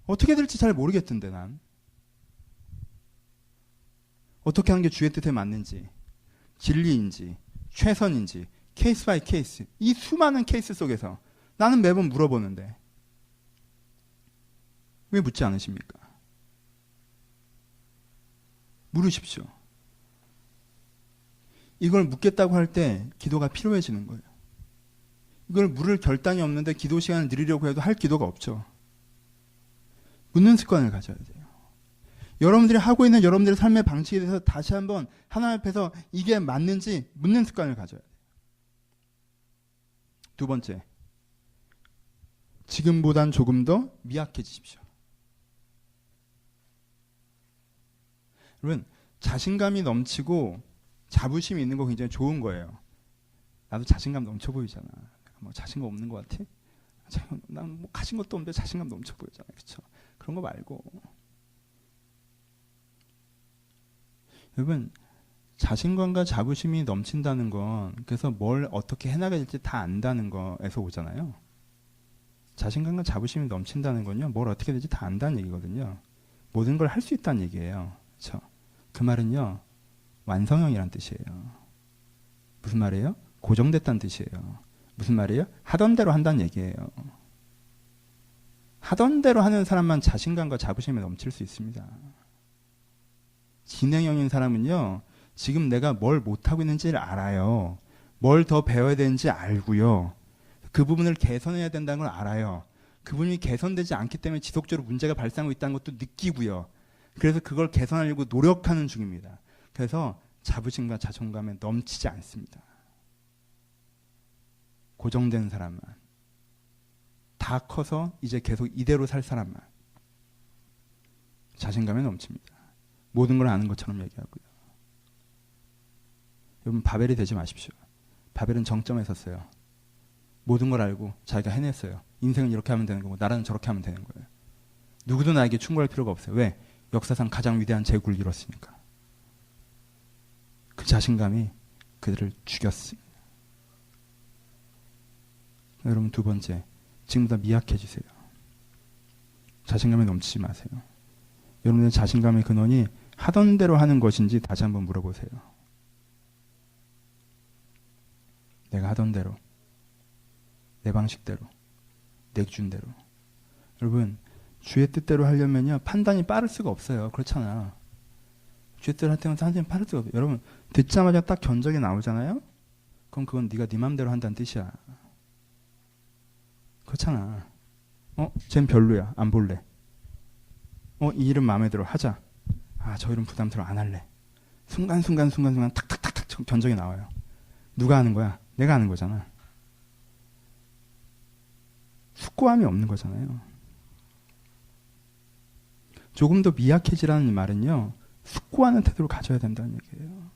어떻게 될지 잘 모르겠던데 난. 어떻게 하는 게 주의 뜻에 맞는지, 진리인지, 최선인지, 케이스 바이 케이스. 이 수많은 케이스 속에서 나는 매번 물어보는데 왜 묻지 않으십니까? 물으십시오. 이걸 묻겠다고 할 때 기도가 필요해지는 거예요. 이걸 물을 결단이 없는데 기도 시간을 늘리려고 해도 할 기도가 없죠. 묻는 습관을 가져야 돼요. 여러분들이 하고 있는 여러분들의 삶의 방식에 대해서 다시 한번 하나님 앞에서 이게 맞는지 묻는 습관을 가져야 돼요. 두 번째, 지금보단 조금 더 미약해지십시오. 여러분, 자신감이 넘치고 자부심이 있는 거 굉장히 좋은 거예요. 나도 자신감 넘쳐 보이잖아. 뭐 자신감 없는 것 같아? 난 뭐 가진 것도 없는데 자신감 넘쳐 보이잖아요. 그렇죠? 그런 거 말고 여러분 자신감과 자부심이 넘친다는 건 그래서 뭘 어떻게 해나가야 될지 다 안다는 거에서 오잖아요. 자신감과 자부심이 넘친다는 건요. 뭘 어떻게 될지 다 안다는 얘기거든요. 모든 걸 할 수 있다는 얘기예요. 그렇죠? 그 말은요. 완성형이란 뜻이에요. 무슨 말이에요? 고정됐다는 뜻이에요. 무슨 말이에요? 하던 대로 한다는 얘기예요. 하던 대로 하는 사람만 자신감과 자부심이 넘칠 수 있습니다. 진행형인 사람은요. 지금 내가 뭘 못하고 있는지를 알아요. 뭘 더 배워야 되는지 알고요. 그 부분을 개선해야 된다는 걸 알아요. 그 부분이 개선되지 않기 때문에 지속적으로 문제가 발생하고 있다는 것도 느끼고요. 그래서 그걸 개선하려고 노력하는 중입니다. 그래서 자부심과 자존감에 넘치지 않습니다. 고정된 사람만. 다 커서 이제 계속 이대로 살 사람만. 자신감에 넘칩니다. 모든 걸 아는 것처럼 얘기하고요. 여러분 바벨이 되지 마십시오. 바벨은 정점에 섰어요. 모든 걸 알고 자기가 해냈어요. 인생은 이렇게 하면 되는 거고 나라는 저렇게 하면 되는 거예요. 누구도 나에게 충고할 필요가 없어요. 왜? 역사상 가장 위대한 제국을 이뤘으니까. 그 자신감이 그들을 죽였습니다. 여러분 두 번째, 지금보다 미약해지세요. 자신감에 넘치지 마세요. 여러분의 자신감의 근원이 하던 대로 하는 것인지 다시 한번 물어보세요. 내가 하던 대로, 내 방식대로, 내 기준대로. 여러분 주의 뜻대로 하려면요 판단이 빠를 수가 없어요. 그렇잖아. 주의 뜻대로 할 때는 판단이 빠를 수가 없어요. 여러분 듣자마자 딱 견적이 나오잖아요. 그럼 그건 네가 네 맘대로 한다는 뜻이야. 그렇잖아. 쟨 별로야. 안 볼래. 이 이름 마음에 들어. 하자. 저 이름 부담스러워. 안 할래. 순간순간 탁탁탁탁 견적이 나와요. 누가 하는 거야? 내가 하는 거잖아. 숙고함이 없는 거잖아요. 조금 더 미약해지라는 말은요. 숙고하는 태도를 가져야 된다는 얘기예요.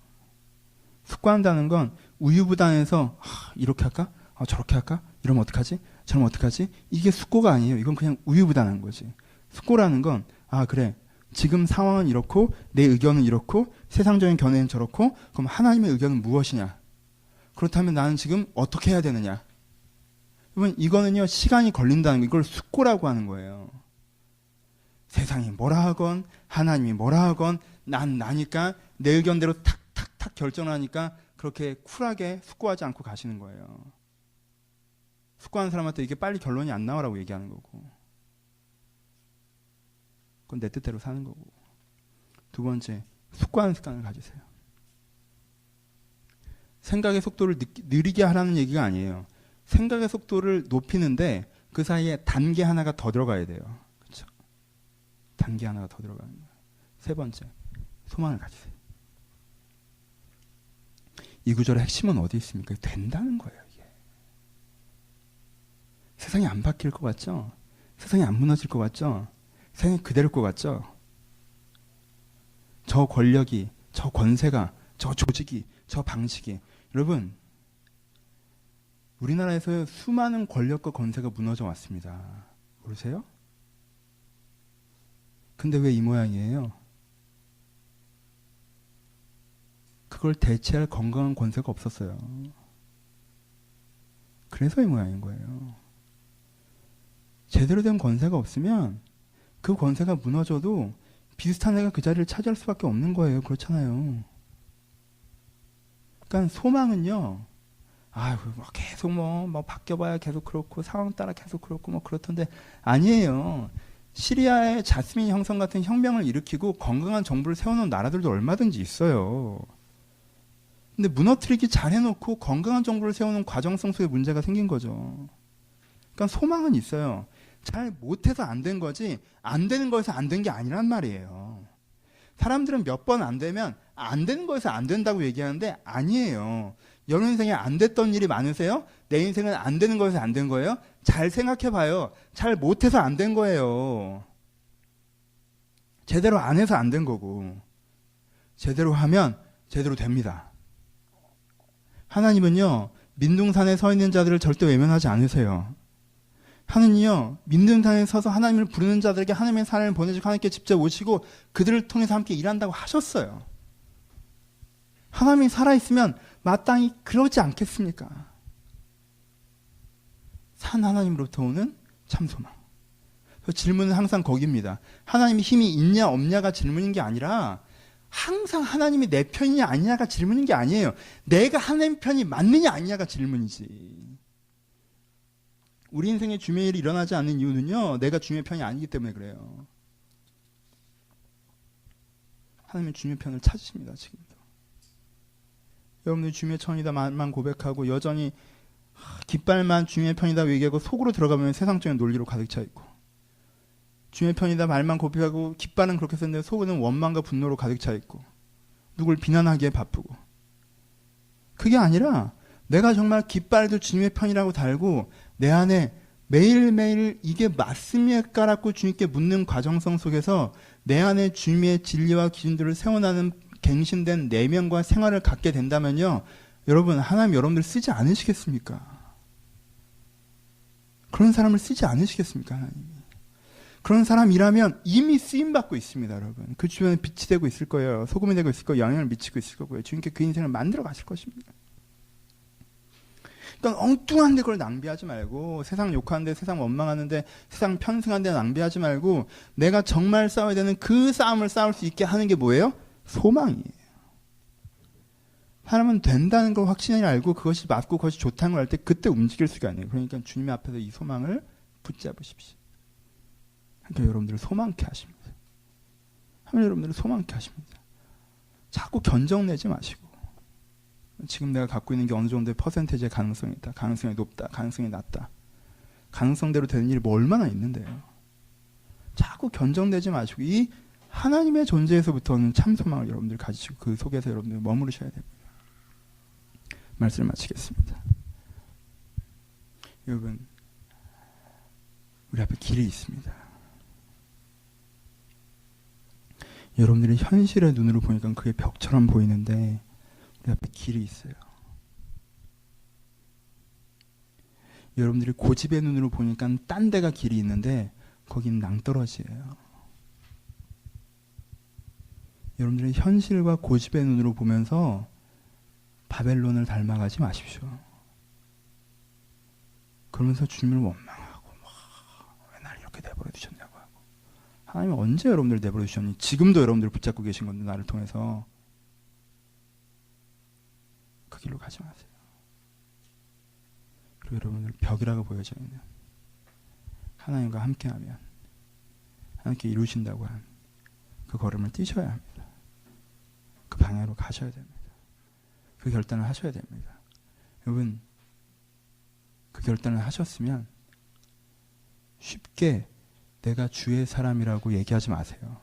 숙고한다는 건 우유부단해서 이렇게 할까? 저렇게 할까? 이러면 어떡하지? 저러면 어떡하지? 이게 숙고가 아니에요. 이건 그냥 우유부단한 거지. 숙고라는 건 그래. 지금 상황은 이렇고 내 의견은 이렇고 세상적인 견해는 저렇고 그럼 하나님의 의견은 무엇이냐? 그렇다면 나는 지금 어떻게 해야 되느냐? 여러분 이거는요. 시간이 걸린다는 거. 이걸 숙고라고 하는 거예요. 세상이 뭐라 하건 하나님이 뭐라 하건 난 나니까 내 의견대로 탁탁탁 결정을 하니까 그렇게 쿨하게 숙고하지 않고 가시는 거예요. 숙고하는 사람한테 이게 빨리 결론이 안 나오라고 얘기하는 거고 그건 내 뜻대로 사는 거고. 두 번째, 숙고하는 습관을 가지세요. 생각의 속도를 느리게 하라는 얘기가 아니에요. 생각의 속도를 높이는데 그 사이에 단계 하나가 더 들어가야 돼요. 그렇죠? 단계 하나가 더 들어가는 거예요. 세 번째, 소망을 가지세요. 이 구절의 핵심은 어디 있습니까? 된다는 거예요. 이게. 세상이 안 바뀔 것 같죠? 세상이 안 무너질 것 같죠? 세상이 그대로일 것 같죠? 저 권력이, 저 권세가, 저 조직이, 저 방식이. 여러분, 우리나라에서 수많은 권력과 권세가 무너져 왔습니다. 모르세요? 근데 왜 이 모양이에요? 그걸 대체할 건강한 권세가 없었어요. 그래서 이 모양인 거예요. 제대로 된 권세가 없으면 그 권세가 무너져도 비슷한 애가 그 자리를 차지할 수밖에 없는 거예요. 그렇잖아요. 그러니까 소망은요. 계속 바뀌어봐야 계속 그렇고 상황 따라 계속 그렇고 그렇던데 아니에요. 시리아의 자스민 형성 같은 혁명을 일으키고 건강한 정부를 세워놓은 나라들도 얼마든지 있어요. 근데 무너뜨리기 잘해놓고 건강한 정부를 세우는 과정성 속에 문제가 생긴 거죠. 그러니까 소망은 있어요. 잘 못해서 안 된 거지 안 되는 거에서 안 된 게 아니란 말이에요. 사람들은 몇 번 안 되면 안 되는 거에서 안 된다고 얘기하는데 아니에요. 여러분 인생에 안 됐던 일이 많으세요? 내 인생은 안 되는 거에서 안 된 거예요? 잘 생각해봐요. 잘 못해서 안 된 거예요. 제대로 안 해서 안 된 거고 제대로 하면 제대로 됩니다. 하나님은요 민둥산에 서 있는 자들을 절대 외면하지 않으세요. 하느님이요, 민둥산에 서서 하나님을 부르는 자들에게 하나님의 사람을 보내주고 하나님께 직접 오시고 그들을 통해서 함께 일한다고 하셨어요. 하나님이 살아있으면 마땅히 그러지 않겠습니까? 산 하나님으로부터 오는 참 소망. 질문은 항상 거기입니다. 하나님이 힘이 있냐 없냐가 질문인 게 아니라 항상 하나님이 내 편이냐 아니냐가 질문인 게 아니에요. 내가 하나님 편이 맞느냐 아니냐가 질문이지. 우리 인생에 주님의 일이 일어나지 않는 이유는요, 내가 주님의 편이 아니기 때문에 그래요. 하나님은 주님의 편을 찾으십니다. 지금도 여러분들 주님의 편이다 말만 고백하고 여전히 깃발만 주님의 편이다 얘기하고 속으로 들어가면 세상적인 논리로 가득 차 있고, 주님의 편이다 말만 고백하고 깃발은 그렇게 썼는데 속은 원망과 분노로 가득 차 있고 누굴 비난하기에 바쁘고, 그게 아니라 내가 정말 깃발도 주님의 편이라고 달고 내 안에 매일매일 이게 맞습니까라고 주님께 묻는 과정성 속에서 내 안에 주님의 진리와 기준들을 세워나는 갱신된 내면과 생활을 갖게 된다면요, 여러분, 하나님 여러분들 쓰지 않으시겠습니까? 그런 사람을 쓰지 않으시겠습니까? 하나님이. 그런 사람이라면 이미 쓰임받고 있습니다. 여러분, 그 주변에 빛이 되고 있을 거예요. 소금이 되고 있을 거예요. 영향을 미치고 있을 거고요. 주님께 그 인생을 만들어 가실 것입니다. 그러니까 엉뚱한데 그걸 낭비하지 말고, 세상 욕하는데, 세상 원망하는데, 세상 편승하는데 낭비하지 말고, 내가 정말 싸워야 되는 그 싸움을 싸울 수 있게 하는 게 뭐예요? 소망이에요. 사람은 된다는 걸 확신을 알고 그것이 맞고 그것이 좋다는 걸 알 때 그때 움직일 수가 있네요. 그러니까 주님의 앞에서 이 소망을 붙잡으십시오. 그러니까 여러분들을 소망케 하십니다. 하나님 여러분들을 소망케 하십니다. 자꾸 견적내지 마시고, 지금 내가 갖고 있는 게 어느 정도의 퍼센테이지의 가능성이 있다, 가능성이 높다, 가능성이 낮다, 가능성대로 되는 일이 뭐 얼마나 있는데요. 자꾸 견적내지 마시고 이 하나님의 존재에서부터는 참 소망을 여러분들 가지시고 그 속에서 여러분들 머무르셔야 됩니다. 말씀을 마치겠습니다. 여러분, 우리 앞에 길이 있습니다. 여러분들이 현실의 눈으로 보니까 그게 벽처럼 보이는데 우리 앞에 길이 있어요. 여러분들이 고집의 눈으로 보니까 딴 데가 길이 있는데 거긴 낭떠러지예요. 여러분들이 현실과 고집의 눈으로 보면서 바벨론을 닮아가지 마십시오. 그러면서 주님을 원망하고 왜 나를 이렇게 내버려 두셨냐고 하고, 하나님은 언제 여러분들 내버려 두셨니? 지금도 여러분들 붙잡고 계신 건데 나를 통해서. 그 길로 가지 마세요. 그리고 여러분들 벽이라고 보여져 있는 하나님과 함께하면 하나님께 이루신다고 한 그 걸음을 뛰셔야 합니다. 그 방향으로 가셔야 됩니다. 그 결단을 하셔야 됩니다. 여러분, 그 결단을 하셨으면 쉽게 내가 주의 사람이라고 얘기하지 마세요.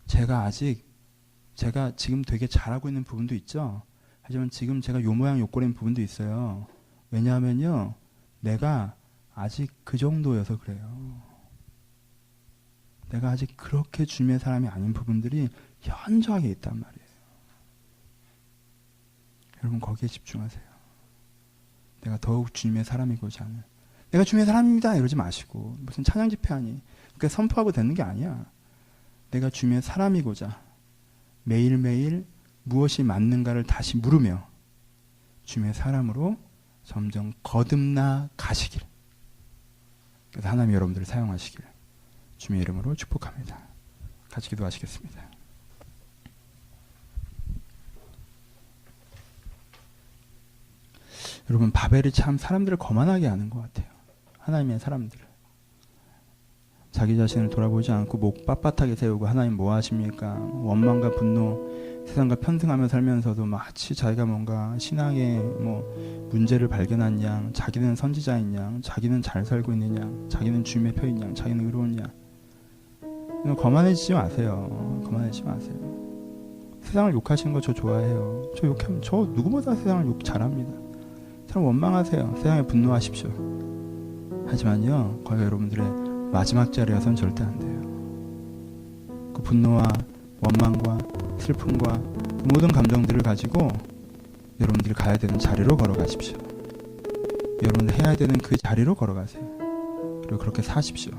제가 지금 되게 잘하고 있는 부분도 있죠. 하지만 지금 제가 요 모양 요 꼴인 부분도 있어요. 왜냐하면요, 내가 아직 그 정도여서 그래요. 내가 아직 그렇게 주님의 사람이 아닌 부분들이 현저하게 있단 말이에요. 여러분, 거기에 집중하세요. 내가 더욱 주님의 사람이고자 하는, 내가 주님의 사람입니다 이러지 마시고 무슨 찬양 집회하니 그게 선포하고 되는 게 아니야. 내가 주님의 사람이고자 매일매일 무엇이 맞는가를 다시 물으며 주님의 사람으로 점점 거듭나 가시길, 그래서 하나님이 여러분들을 사용하시길 주님의 이름으로 축복합니다. 같이 기도하시겠습니다. 여러분, 바벨이 참 사람들을 거만하게 하는 것 같아요. 하나님의 사람들을. 자기 자신을 돌아보지 않고 목 빳빳하게 세우고 하나님 뭐 하십니까? 원망과 분노, 세상과 편승하며 살면서도 마치 자기가 뭔가 신앙에 뭐 문제를 발견한 양, 자기는 선지자인 양, 자기는 잘 살고 있는 양, 자기는 주님의 편인 양, 자기는 의로운 양. 거만해지지 마세요. 거만해지지 마세요. 세상을 욕하시는 거 저 좋아해요. 저 욕하면 저 누구보다 세상을 욕 잘합니다. 사람 원망하세요. 세상에 분노하십시오. 하지만요, 거기가 여러분들의 마지막 자리여서는 절대 안 돼요. 그 분노와 원망과 슬픔과 그 모든 감정들을 가지고 여러분들이 가야 되는 자리로 걸어가십시오. 여러분들 해야 되는 그 자리로 걸어가세요. 그리고 그렇게 사십시오.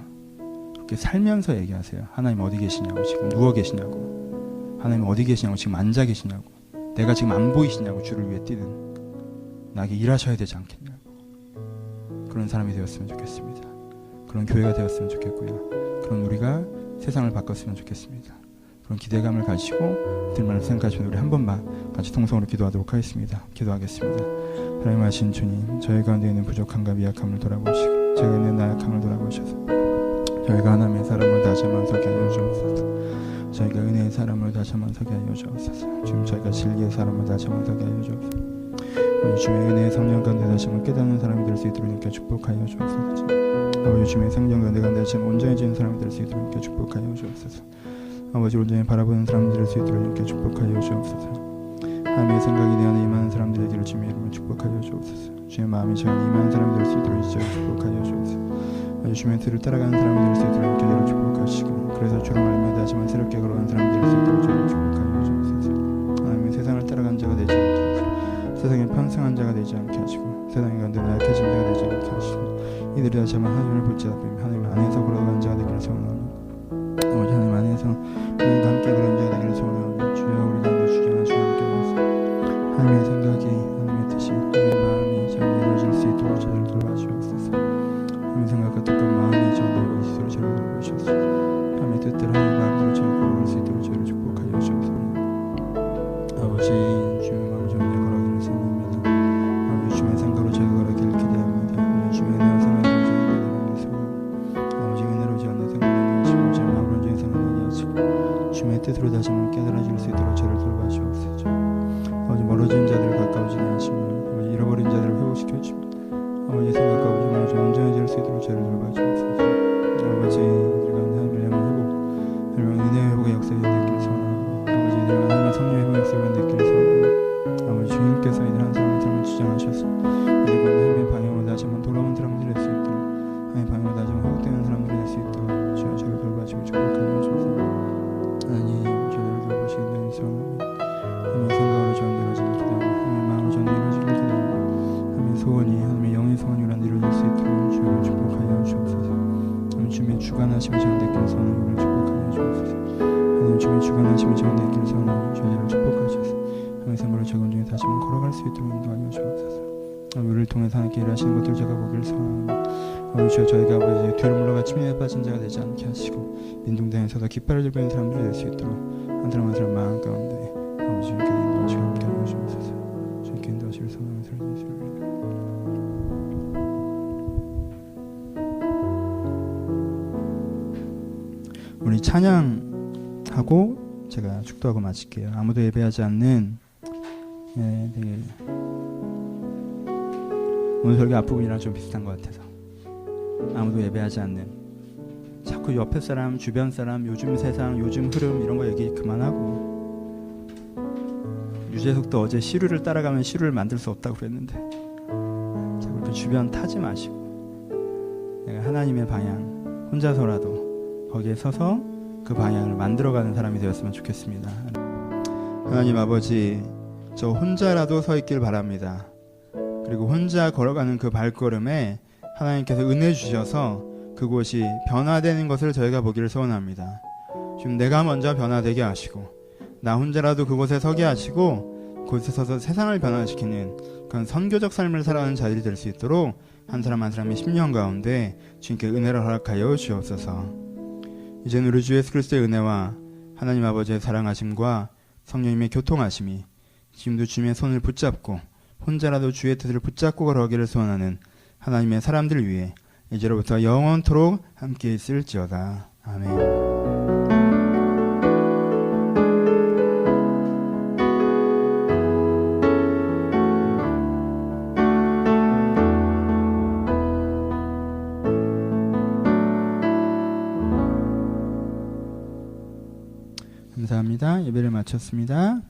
그렇게 살면서 얘기하세요. 하나님 어디 계시냐고, 지금 누워 계시냐고, 하나님 어디 계시냐고, 지금 앉아 계시냐고, 내가 지금 안 보이시냐고, 주를 위해 뛰는 나에게 일하셔야 되지 않겠냐고. 그런 사람이 되었으면 좋겠습니다. 그런 교회가 되었으면 좋겠고요. 그런 우리가 세상을 바꿨으면 좋겠습니다. 그런 기대감을 가지고 들만을 생각하시면 우리 한 번만 같이 통성으로 기도하도록 하겠습니다. 기도하겠습니다. 하나님 하신 주님, 저희 가운데 있는 부족함과 미약함을 돌아보시고 저희가 있는 나약함을 돌아보셔서 저희가 하나님의 사람을 다시 한번 서게 하여 주옵소서. 저희가 은혜의 사람을 다시 한번 서게 하여 주옵소서. 지금 저희가 진리의 사람을 다시 한번 서게 하여 주옵소서. 우리 주의 은혜의 성령 가운데 다시 한번 깨닫는 사람이 될 수 있도록 이렇게 축복하여 주옵소서. 아버지 주의 성령 가운데 다시 한번 온전해지는 사람이 될 수 있도록 이렇게 축복하여 주옵소서. 아버지 온전히 바라보는 사람들이 될 수 있도록 이렇게 축복하여 주옵소서. 하나님의 생각이 내 안에 임하는 사람들에게를 주님의 이름으로 축복하여 주옵소서. 주의 마음이 저 안에 임하는 사람이 될 수 있도록 이제 축복하여 주옵소서. 아버지 주의 뜻을 따라가는 사람이 될 수 있도록 이렇게 저를 축복하시고 그래서 주로 말미암아 다시만 새롭게 걸어가는 사람이 될 수 있도록 저를 축복하여 주옵소서. 하나님의 세상을 따라가는 자가 되지 않게 하시고 세상에 편승한 자가 되지 않게 하시고 세상에 가운데 나약해진 자가 되지 않게 하시고 이들이 다시 한번 하나님을 붙잡으며 하나님 안에서 걸어가는 자가 되기를 소원하오니 아버지 하나님 안에서 하나님과 함께 그런 자가 되기를 소원하오니 주여 우리 가운데 주장한 주와 함께 하소서. 하나님의 생각이 하나님의 뜻이 하나님의 마음이 잘 이루어질 수 있도록 저를 돌봐주옵소서. 하나님의 생각과 뜻과 마음이 잘 이루어질 수 있도록 저를 돌보시옵소서. 하나님의 뜻대로 하나님의 마음대로 저를 걸어갈 수 있도록 저를 축복하여 주옵소서. 아버지 주의 마음을 좀 걸어가기를 소원합니다. 아버지 주의 생각으로 저를 걸어가기를 기대합니다. 주의 은혜와 사랑으로 저를 걸어가기를 소원합니다. 아버지 은혜로 저 안에 생각나게 하시고 제 마음으로 저의 생각나게 하시고 주의 뜻으로 다시 한번 깨달아질 수 있도록 저를 돌봐주옵소서. 아버지 멀어진 자들을 가까워지게 하시며 아버지 잃어버린 자들을 회복시켜 주시며 아버지 생각과 아버지 마음을 좀 온전해질 수 있도록 저를 돌봐주옵소서. 아버지 우리가 하나님을 향한 회복, 하나님의 은혜의 회복의 역사에 느끼는 소원하고 아버지 이들과 하나님의 성령의 회복의 역사에 느끼는 소원하고 아버지 주님께서 이들 한 사람 한 사람을 주장하셔서 이들과 하나님의 방향으로 다시 한번 돌아온 사람들이 될 수 있도록 하나님의 방향으로 다시 한번 회복되는 사람들이 될 수 있도록 주여 저를 돌봐주시고 축복하여 주옵소서. 하나님 저를 돌보시기를 소원합니다. 하나님의 생각으로 저는 이루어지길 기도하고 하나님의 마음으로 저는 이루어지길 기도하고 하나님의 소원이 하나님의 영의 소원이란 이루어질 수 있도록 주를 축복하여 주옵소서. 하나님 주님의 주관하심을 저는 느끼는 소원을 축복하여 주옵소서. 하나님 주님의 주관하심을 저는 느끼는 소원을 저희를 축복하셔서 하나님의 생각으로 적은 중에 다시 한번 걸어갈 수 있도록 인도하여 주옵소서. 우리를 통해서 하나님께 일하시는 것들 제가 보기를 소원합니다. 아버지 주여 저희가 아버지 뒤를 물러가 침례에 빠진 자가 되지 않게 하시고 민중당에서도 깃발을 들고 있는 사람들이 될 수 있도록 한 사람 한 사람 마음 가운데 아버지 주님께 인도하시고 함께 하여 주옵소서. 주님께 인도하시길 소원하며 살려주시옵소서. 우리 찬양하고 제가 축도하고 마칠게요. 아무도 예배하지 않는 되게 오늘 설교 앞부분이랑 좀 비슷한 것 같아서 아무도 예배하지 않는 자꾸 옆에 사람, 주변 사람, 요즘 세상, 요즘 흐름 이런 거 얘기 그만하고 유재석도 어제 시류를 따라가면 시류를 만들 수 없다고 그랬는데 자꾸 그 주변 타지 마시고 내가 하나님의 방향 혼자서라도 거기에 서서 그 방향을 만들어가는 사람이 되었으면 좋겠습니다. 하나님 아버지 저 혼자라도 서 있길 바랍니다. 그리고 혼자 걸어가는 그 발걸음에 하나님께서 은혜 주셔서 그곳이 변화되는 것을 저희가 보기를 소원합니다. 지금 내가 먼저 변화되게 하시고 나 혼자라도 그곳에 서게 하시고 그곳에 서서 세상을 변화시키는 그런 선교적 삶을 살아가는 자들이 될 수 있도록 한 사람 한 사람의 심령 가운데 주님께 은혜를 허락하여 주옵소서. 이제는 우리 주 예수 그리스도의 은혜와 하나님 아버지의 사랑하심과 성령님의 교통하심이 지금도 주님의 손을 붙잡고 혼자라도 주의 뜻을 붙잡고 걸어가기를 소원하는 하나님의 사람들 위해 이제로부터 영원토록 함께 있을지어다. 아멘. 감사합니다. 예배를 마쳤습니다.